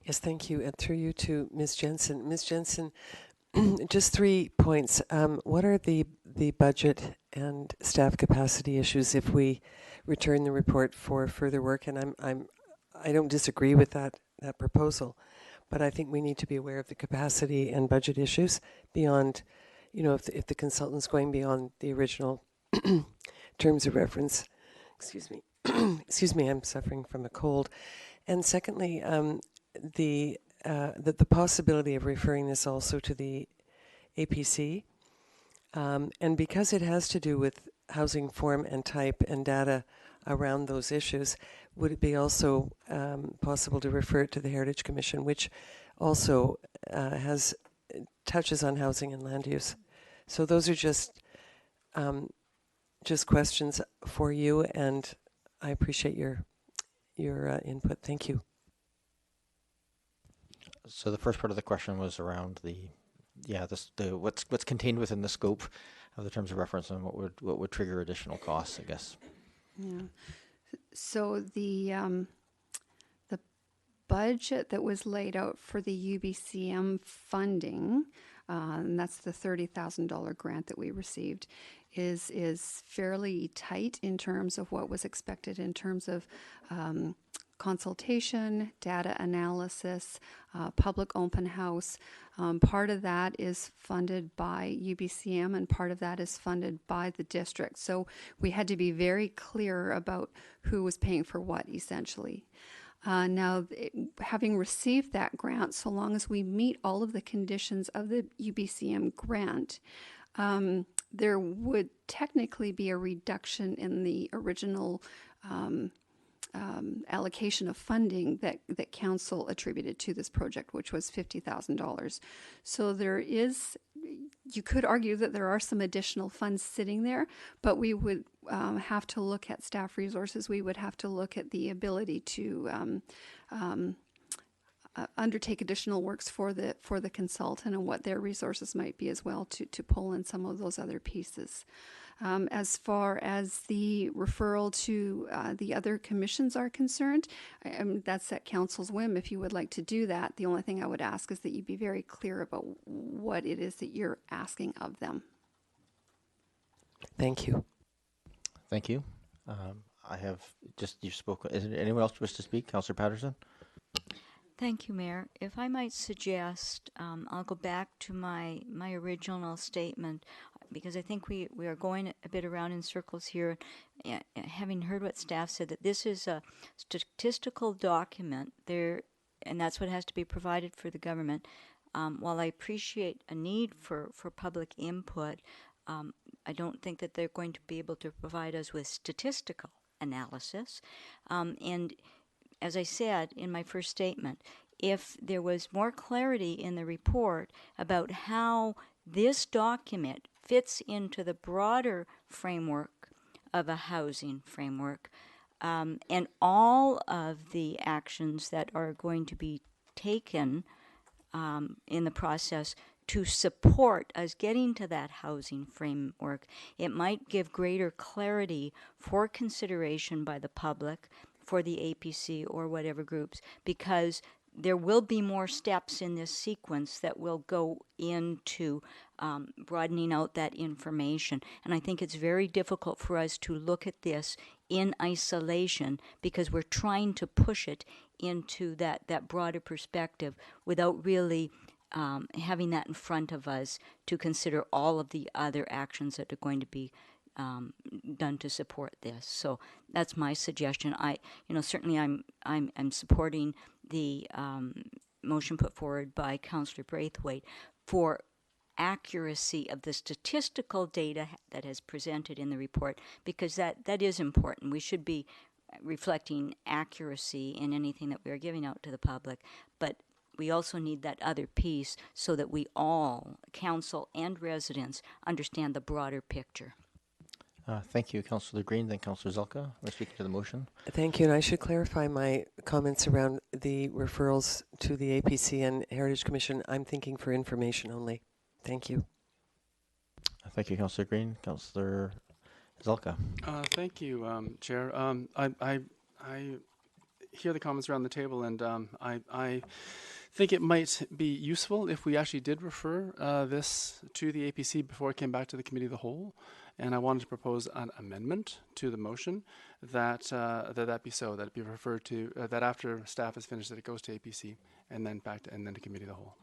E: Yes, thank you. And through you to Ms. Jensen. Ms. Jensen, just 3 points. What are the budget and staff capacity issues if we return the report for further work? And I don't disagree with that proposal, but I think we need to be aware of the capacity and budget issues beyond, if the consultant's going beyond the original terms of reference. Excuse me. Excuse me, I'm suffering from a cold. And secondly, the possibility of referring this also to the APC, and because it has to do with housing form and type and data around those issues, would it be also possible to refer it to the Heritage Commission, which also touches on housing and land use? So those are just questions for you, and I appreciate your input. Thank you.
A: So the first part of the question was around what's contained within the scope of the terms of reference and what would trigger additional costs, I guess.
B: Yeah. So the budget that was laid out for the UBCM funding, and that's the $30,000 grant that we received, is fairly tight in terms of what was expected in terms of consultation, data analysis, public open house. Part of that is funded by UBCM and part of that is funded by the district. So we had to be very clear about who was paying for what, essentially. Now, having received that grant, so long as we meet all of the conditions of the UBCM grant, there would technically be a reduction in the original allocation of funding that council attributed to this project, which was $50,000. So there is, you could argue that there are some additional funds sitting there, but we would have to look at staff resources. We would have to look at the ability to undertake additional works for the consultant and what their resources might be as well to pull in some of those other pieces. As far as the referral to the other commissions are concerned, that's at council's whim if you would like to do that. The only thing I would ask is that you be very clear about what it is that you're asking of them.
E: Thank you.
A: Thank you. I have just, you've spoken. Is there anyone else wish to speak? Councillor Patterson?
D: Thank you, Mayor. If I might suggest, I'll go back to my original statement, because I think we are going a bit around in circles here. Having heard what staff said, that this is a statistical document there, and that's what has to be provided for the government. While I appreciate a need for public input, I don't think that they're going to be able to provide us with statistical analysis. And as I said in my first statement, if there was more clarity in the report about how this document fits into the broader framework of a housing framework, and all of the actions that are going to be taken in the process to support us getting to that housing framework, it might give greater clarity for consideration by the public, for the APC or whatever groups, because there will be more steps in this sequence that will go into broadening out that information. And I think it's very difficult for us to look at this in isolation, because we're trying to push it into that broader perspective without really having that in front of us to consider all of the other actions that are going to be done to support this. So that's my suggestion. Certainly I'm supporting the motion put forward by Councillor Braithwaite for accuracy of the statistical data that is presented in the report, because that is important. We should be reflecting accuracy in anything that we are giving out to the public, but we also need that other piece so that we all, council and residents, understand the broader picture.
A: Thank you, Councillor Green. Then Councillor Zelka, we're speaking to the motion.
E: Thank you, and I should clarify my comments around the referrals to the APC and Heritage Commission. I'm thinking for information only. Thank you.
A: Thank you, Councillor Green. Councillor Zelka.
F: Thank you, Chair. I hear the comments around the table, and I think it might be useful if we actually did refer this to the APC before it came back to the Committee of the Whole. And I wanted to propose an amendment to the motion that that be so, that it be referred to, that after staff has finished, that it goes to APC and then back to, and then to Committee of the Whole.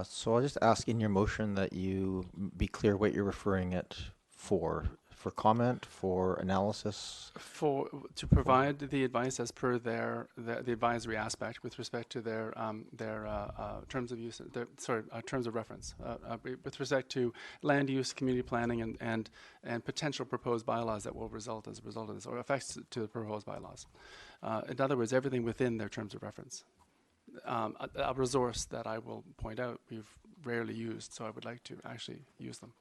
A: So I'll just ask in your motion that you be clear what you're referring it for comment, for analysis?
F: To provide the advice as per the advisory aspect with respect to their terms of use, terms of reference, with respect to land use, community planning, and potential proposed bylaws that will result as a result of this, or effects to the proposed bylaws. In other words, everything within their terms of reference. A resource that I will point out we've rarely used, so I would like to actually use them.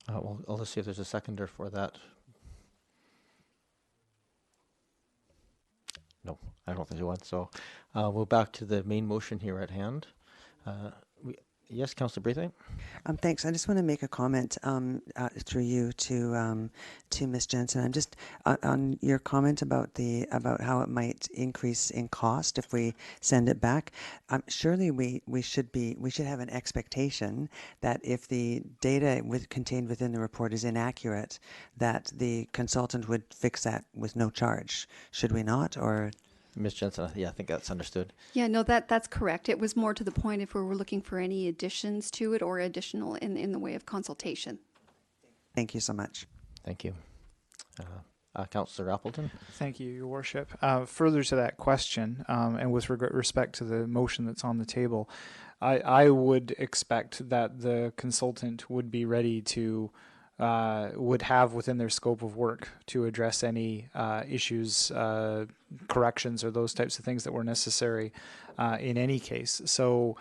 A: Well, let's see if there's a seconder for that. No, I don't think there was. So we'll back to the main motion here at hand. Yes, Councillor Braithwaite.
G: Thanks. I just want to make a comment through you to Ms. Jensen. I'm just on your comment about how it might increase in cost if we send it back. Surely we should have an expectation that if the data contained within the report is inaccurate, that the consultant would fix that with no charge. Should we not? Or
A: Ms. Jensen, yeah, I think that's understood.
B: Yeah, no, that's correct. It was more to the point if we were looking for any additions to it or additional in the way of consultation.
G: Thank you so much.
A: Thank you. Councillor Appleton.
I: Thank you, Your Worship. Further to that question, and with respect to the motion that's on the table, I would expect that the consultant would be ready to would have within their scope of work to address any issues, corrections, or those types of things that were necessary in any case. So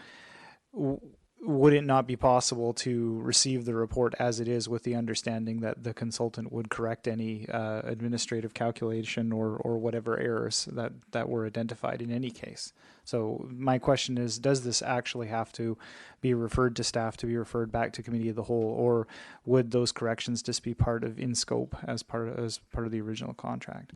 I: would it not be possible to receive the report as it is with the understanding that the consultant would correct any administrative calculation or whatever errors that were identified in any case? So my question is, does this actually have to be referred to staff to be referred back to committee of the whole, or would those corrections just be part of in scope as part of the original contract?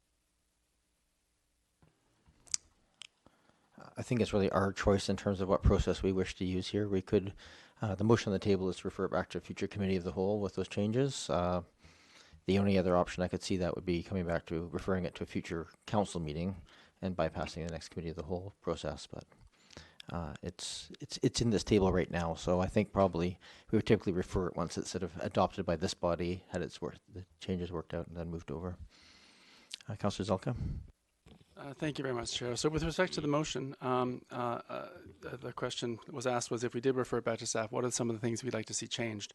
A: I think it's really our choice in terms of what process we wish to use here. We could, the motion on the table is to refer it back to a future committee of the whole with those changes. The only other option I could see that would be coming back to referring it to a future council meeting and bypassing the next committee of the whole process. But it's in this table right now, so I think probably we would typically refer it once it's sort of adopted by this body, had the changes worked out, and then moved over. Councillor Zelka.
F: Thank you very much, Chair. So with respect to the motion, the question was asked was if we did refer it back to staff, what are some of the things we'd like to see changed?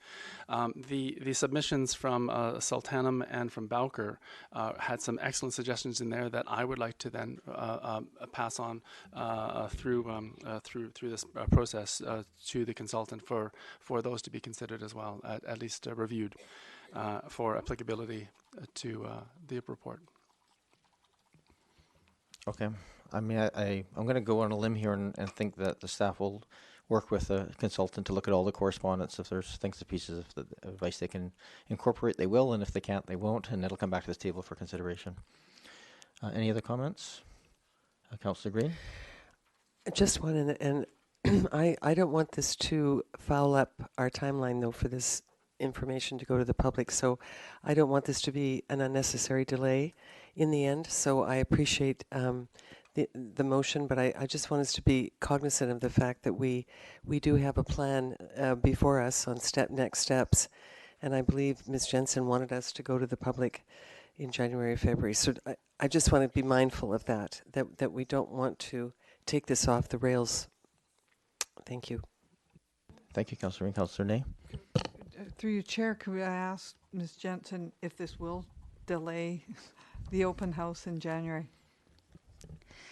F: The submissions from Sultanum and from Bowker had some excellent suggestions in there that I would like to then pass on through this process to the consultant for those to be considered as well, at least reviewed for applicability to the report.
A: Okay. I mean, I'm going to go on a limb here and think that the staff will work with a consultant to look at all the correspondence. If there's things and pieces of the advice they can incorporate, they will, and if they can't, they won't, and it'll come back to this table for consideration. Any other comments? Councillor Green?
E: Just one, and I don't want this to foul up our timeline, though, for this information to go to the public, so I don't want this to be an unnecessary delay in the end. So I appreciate the motion, but I just want us to be cognizant of the fact that we do have a plan before us on next steps, and I believe Ms. Jensen wanted us to go to the public in January, February. So I just want to be mindful of that we don't want to take this off the rails. Thank you.
A: Thank you, Councillor Green. Councillor Ney?
H: Through your chair, could I ask Ms. Jensen if this will delay the open house in January?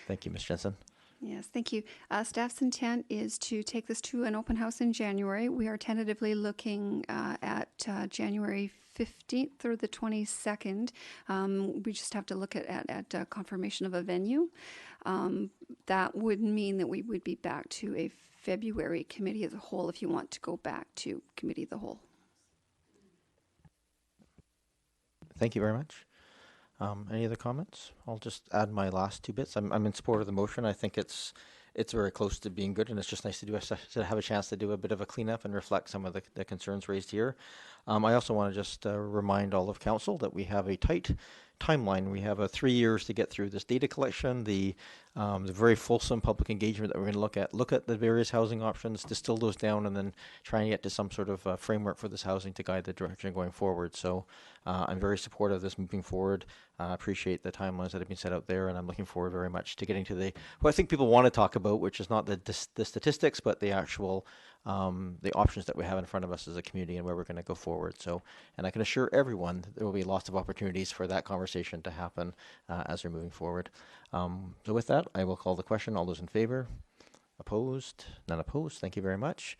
A: Thank you, Ms. Jensen.
B: Yes, thank you. Staff's intent is to take this to an open house in January. We are tentatively looking at January 15th or the 22nd. We just have to look at confirmation of a venue. That would mean that we would be back to a February committee of the whole if you want to go back to committee of the whole.
A: Thank you very much. Any other comments? I'll just add my last two bits. I'm in support of the motion. I think it's very close to being good, and it's just nice to have a chance to do a bit of a cleanup and reflect some of the concerns raised here. I also want to just remind all of council that we have a tight timeline. We have 3 years to get through this data collection, the very fulsome public engagement that we're going to look at the various housing options, distill those down, and then try and get to some sort of framework for this housing to guide the direction going forward. So I'm very supportive of this moving forward. I appreciate the timelines that have been set out there, and I'm looking forward very much to getting to what I think people want to talk about, which is not the statistics, but the actual the options that we have in front of us as a community and where we're going to go forward. So, and I can assure everyone that there will be lots of opportunities for that conversation to happen as we're moving forward. So with that, I will call the question. All those in favor? Opposed? None opposed. Thank you very much.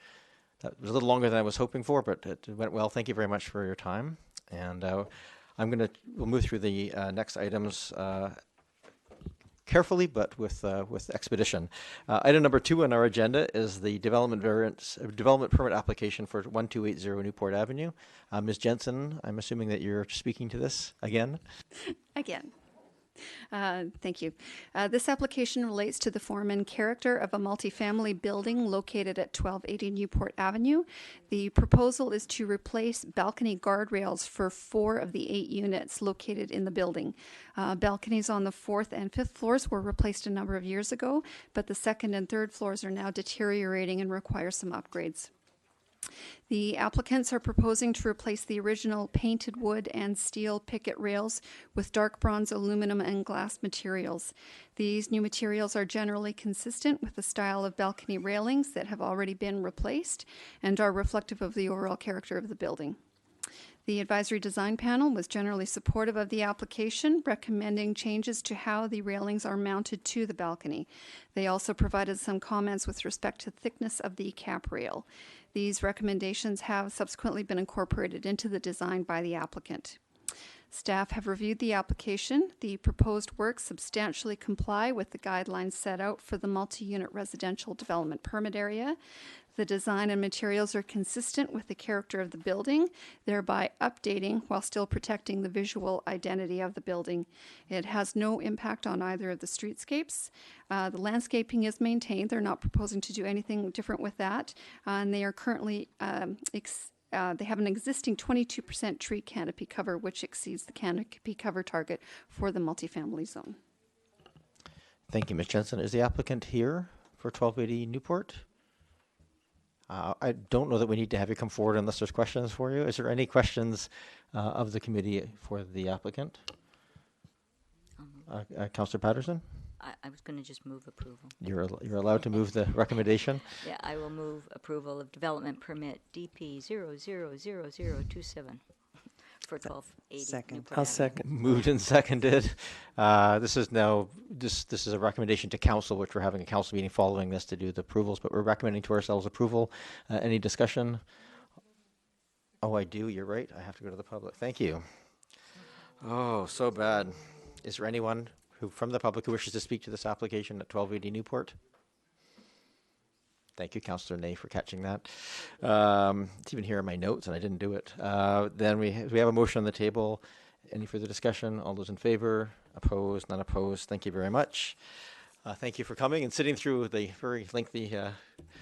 A: That was a little longer than I was hoping for, but it went well. Thank you very much for your time. And we'll move through the next items carefully, but with expedition. Item number 2 on our agenda is the Development Permit Application for 1280 Newport Avenue. Ms. Jensen, I'm assuming that you're speaking to this again?
B: Again. Thank you. This application relates to the form and character of a multifamily building located at 1280 Newport Avenue. The proposal is to replace balcony guardrails for 4 of the 8 units located in the building. Balconies on the 4th and 5th floors were replaced a number of years ago, but the 2nd and 3rd floors are now deteriorating and require some upgrades. The applicants are proposing to replace the original painted wood and steel picket rails with dark bronze aluminum and glass materials. These new materials are generally consistent with the style of balcony railings that have already been replaced and are reflective of the overall character of the building. The advisory design panel was generally supportive of the application, recommending changes to how the railings are mounted to the balcony. They also provided some comments with respect to thickness of the cap rail. These recommendations have subsequently been incorporated into the design by the applicant. Staff have reviewed the application. The proposed works substantially comply with the guidelines set out for the multi-unit residential development permit area. The design and materials are consistent with the character of the building, thereby updating while still protecting the visual identity of the building. It has no impact on either of the streetscapes. The landscaping is maintained. They're not proposing to do anything different with that. And they are currently they have an existing 22% tree canopy cover, which exceeds the canopy cover target for the multifamily zone.
A: Thank you, Ms. Jensen. Is the applicant here for 1280 Newport? I don't know that we need to have you come forward unless there's questions for you. Is there any questions of the committee for the applicant? Councillor Patterson?
D: I was going to just move approval.
A: You're allowed to move the recommendation.
D: Yeah, I will move approval of Development Permit DP000027 for 1280.
G: Second.
D: Newport
E: I'll
D: Avenue.
E: second.
A: Moved and seconded. This is a recommendation to council, which we're having a council meeting following this to do the approvals, but we're recommending to ourselves approval. Any discussion? Oh, I do. You're right. I have to go to the public. Thank you. Oh, so bad. Is there anyone from the public who wishes to speak to this application at 1280 Newport? Thank you, Councillor Ney, for catching that. It's even here in my notes, and I didn't do it. Then we have a motion on the table. Any further discussion? All those in favor? Opposed? None opposed? Thank you very much. Thank you for coming and sitting through the very lengthy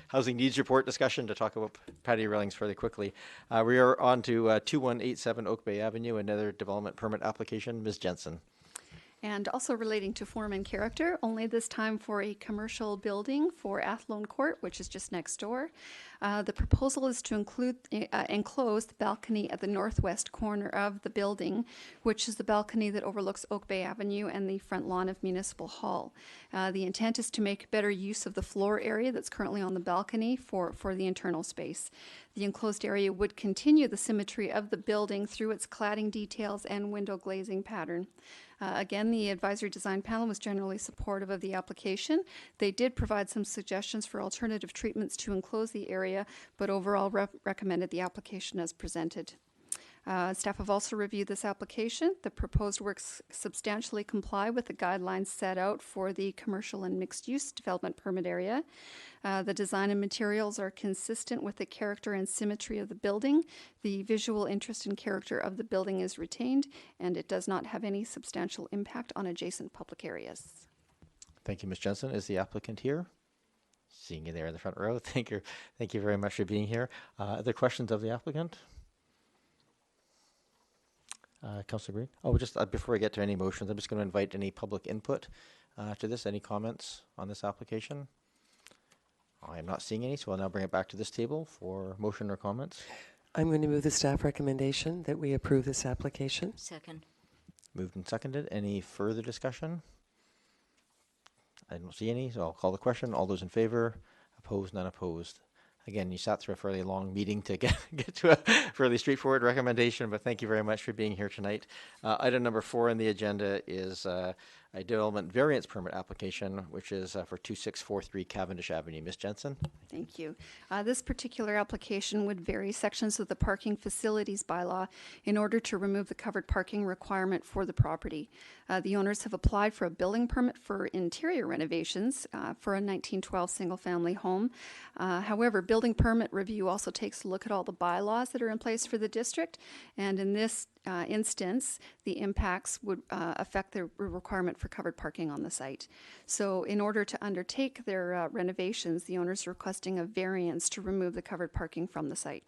A: housing needs report discussion to talk about patio railings fairly quickly. We are on to 2187 Oak Bay Avenue, another development permit application. Ms. Jensen.
B: And also relating to form and character, only this time for a commercial building for Athlone Court, which is just next door. The proposal is to enclose the balcony at the northwest corner of the building, which is the balcony that overlooks Oak Bay Avenue and the front lawn of Municipal Hall. The intent is to make better use of the floor area that's currently on the balcony for the internal space. The enclosed area would continue the symmetry of the building through its cladding details and window glazing pattern. Again, the advisory design panel was generally supportive of the application. They did provide some suggestions for alternative treatments to enclose the area, but overall recommended the application as presented. Staff have also reviewed this application. The proposed works substantially comply with the guidelines set out for the commercial and mixed-use development permit area. The design and materials are consistent with the character and symmetry of the building. The visual interest and character of the building is retained, and it does not have any substantial impact on adjacent public areas.
A: Thank you, Ms. Jensen. Is the applicant here? Seeing you there in the front row. Thank you very much for being here. Other questions of the applicant? Councillor Green? Oh, just before I get to any motions, I'm just going to invite any public input to this. Any comments on this application? I am not seeing any, so I'll now bring it back to this table for motion or comments.
E: I'm going to move the staff recommendation that we approve this application.
D: Second.
A: Moved and seconded. Any further discussion? I don't see any, so I'll call the question. All those in favor? Opposed? None opposed. Again, you sat through a fairly long meeting to get to a fairly straightforward recommendation, but thank you very much for being here tonight. Item number 4 on the agenda is a development variance permit application, which is for 2643 Cavendish Avenue. Ms. Jensen?
B: Thank you. This particular application would vary sections of the parking facilities bylaw in order to remove the covered parking requirement for the property. The owners have applied for a building permit for interior renovations for a 1912 single-family home. However, building permit review also takes a look at all the bylaws that are in place for the district, and in this instance, the impacts would affect the requirement for covered parking on the site. So in order to undertake their renovations, the owners are requesting a variance to remove the covered parking from the site.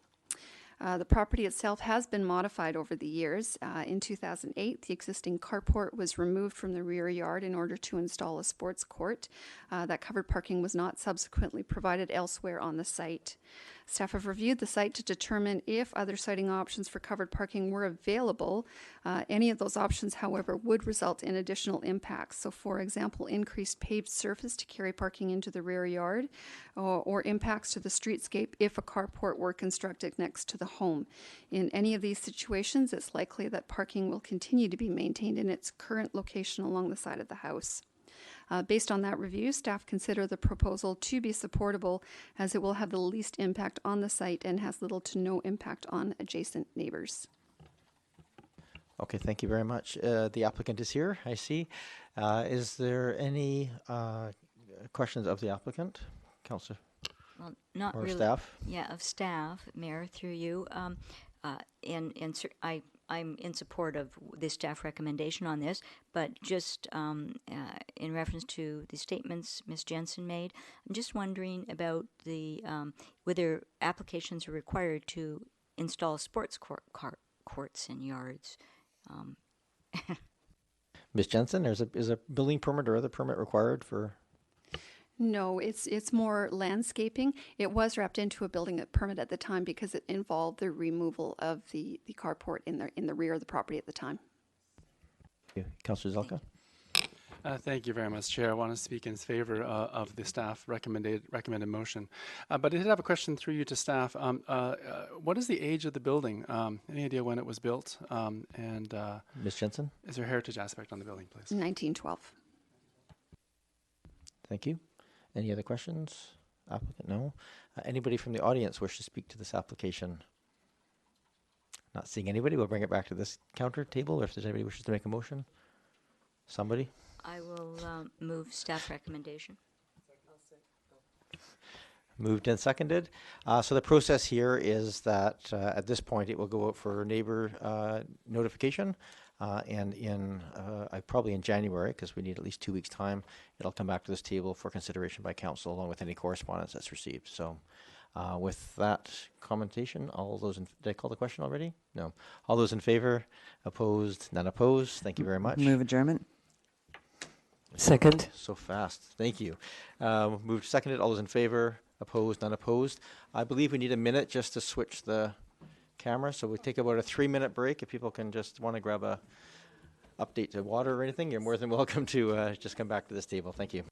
B: The property itself has been modified over the years. In 2008, the existing carport was removed from the rear yard in order to install a sports court. That covered parking was not subsequently provided elsewhere on the site. Staff have reviewed the site to determine if other siting options for covered parking were available. Any of those options, however, would result in additional impacts. So, for example, increased paved surface to carry parking into the rear yard, or impacts to the streetscape if a carport were constructed next to the home. In any of these situations, it's likely that parking will continue to be maintained in its current location along the side of the house. Based on that review, staff consider the proposal to be supportable as it will have the least impact on the site and has little to no impact on adjacent neighbors.
A: Okay, thank you very much. The applicant is here, I see. Is there any questions of the applicant, Councillor?
D: Well, not
A: or
D: really.
A: staff?
D: Yeah, of staff, Mayor, through you. I'm in support of the staff recommendation on this, but just in reference to the statements Ms. Jensen made, I'm just wondering about the whether applications are required to install sports courts in yards.
A: Ms. Jensen, is a building permit or other permit required for?
B: No, it's more landscaping. It was wrapped into a building permit at the time because it involved the removal of the carport in the rear of the property at the time.
A: Thank you. Councillor Zelka?
F: Thank you very much, Chair. I want to speak in favor of the staff recommended motion. But I did have a question through you to staff. What is the age of the building? Any idea when it was built? And
A: Ms. Jensen?
F: Is there a heritage aspect on the building, please?
B: 1912.
A: Thank you. Any other questions? Applicant, no. Anybody from the audience wish to speak to this application? Not seeing anybody. We'll bring it back to this counter table if there's anybody who wishes to make a motion. Somebody?
D: I will move staff recommendation.
A: Moved and seconded. So the process here is that at this point it will go out for neighbor notification. And probably in January, because we need at least 2 weeks' time, it'll come back to this table for consideration by council along with any correspondence that's received. So with that commentation, all those did I call the question already? No. All those in favor? Opposed? None opposed? Thank you very much.
G: Move adjournment.
E: Second.
A: So fast. Thank you. Moved seconded. All those in favor? Opposed? None opposed? I believe we need a minute just to switch the camera, so we take about a 3-minute break. If people can just want to grab a update to water or anything, you're more than welcome to just come back to this table. Thank you.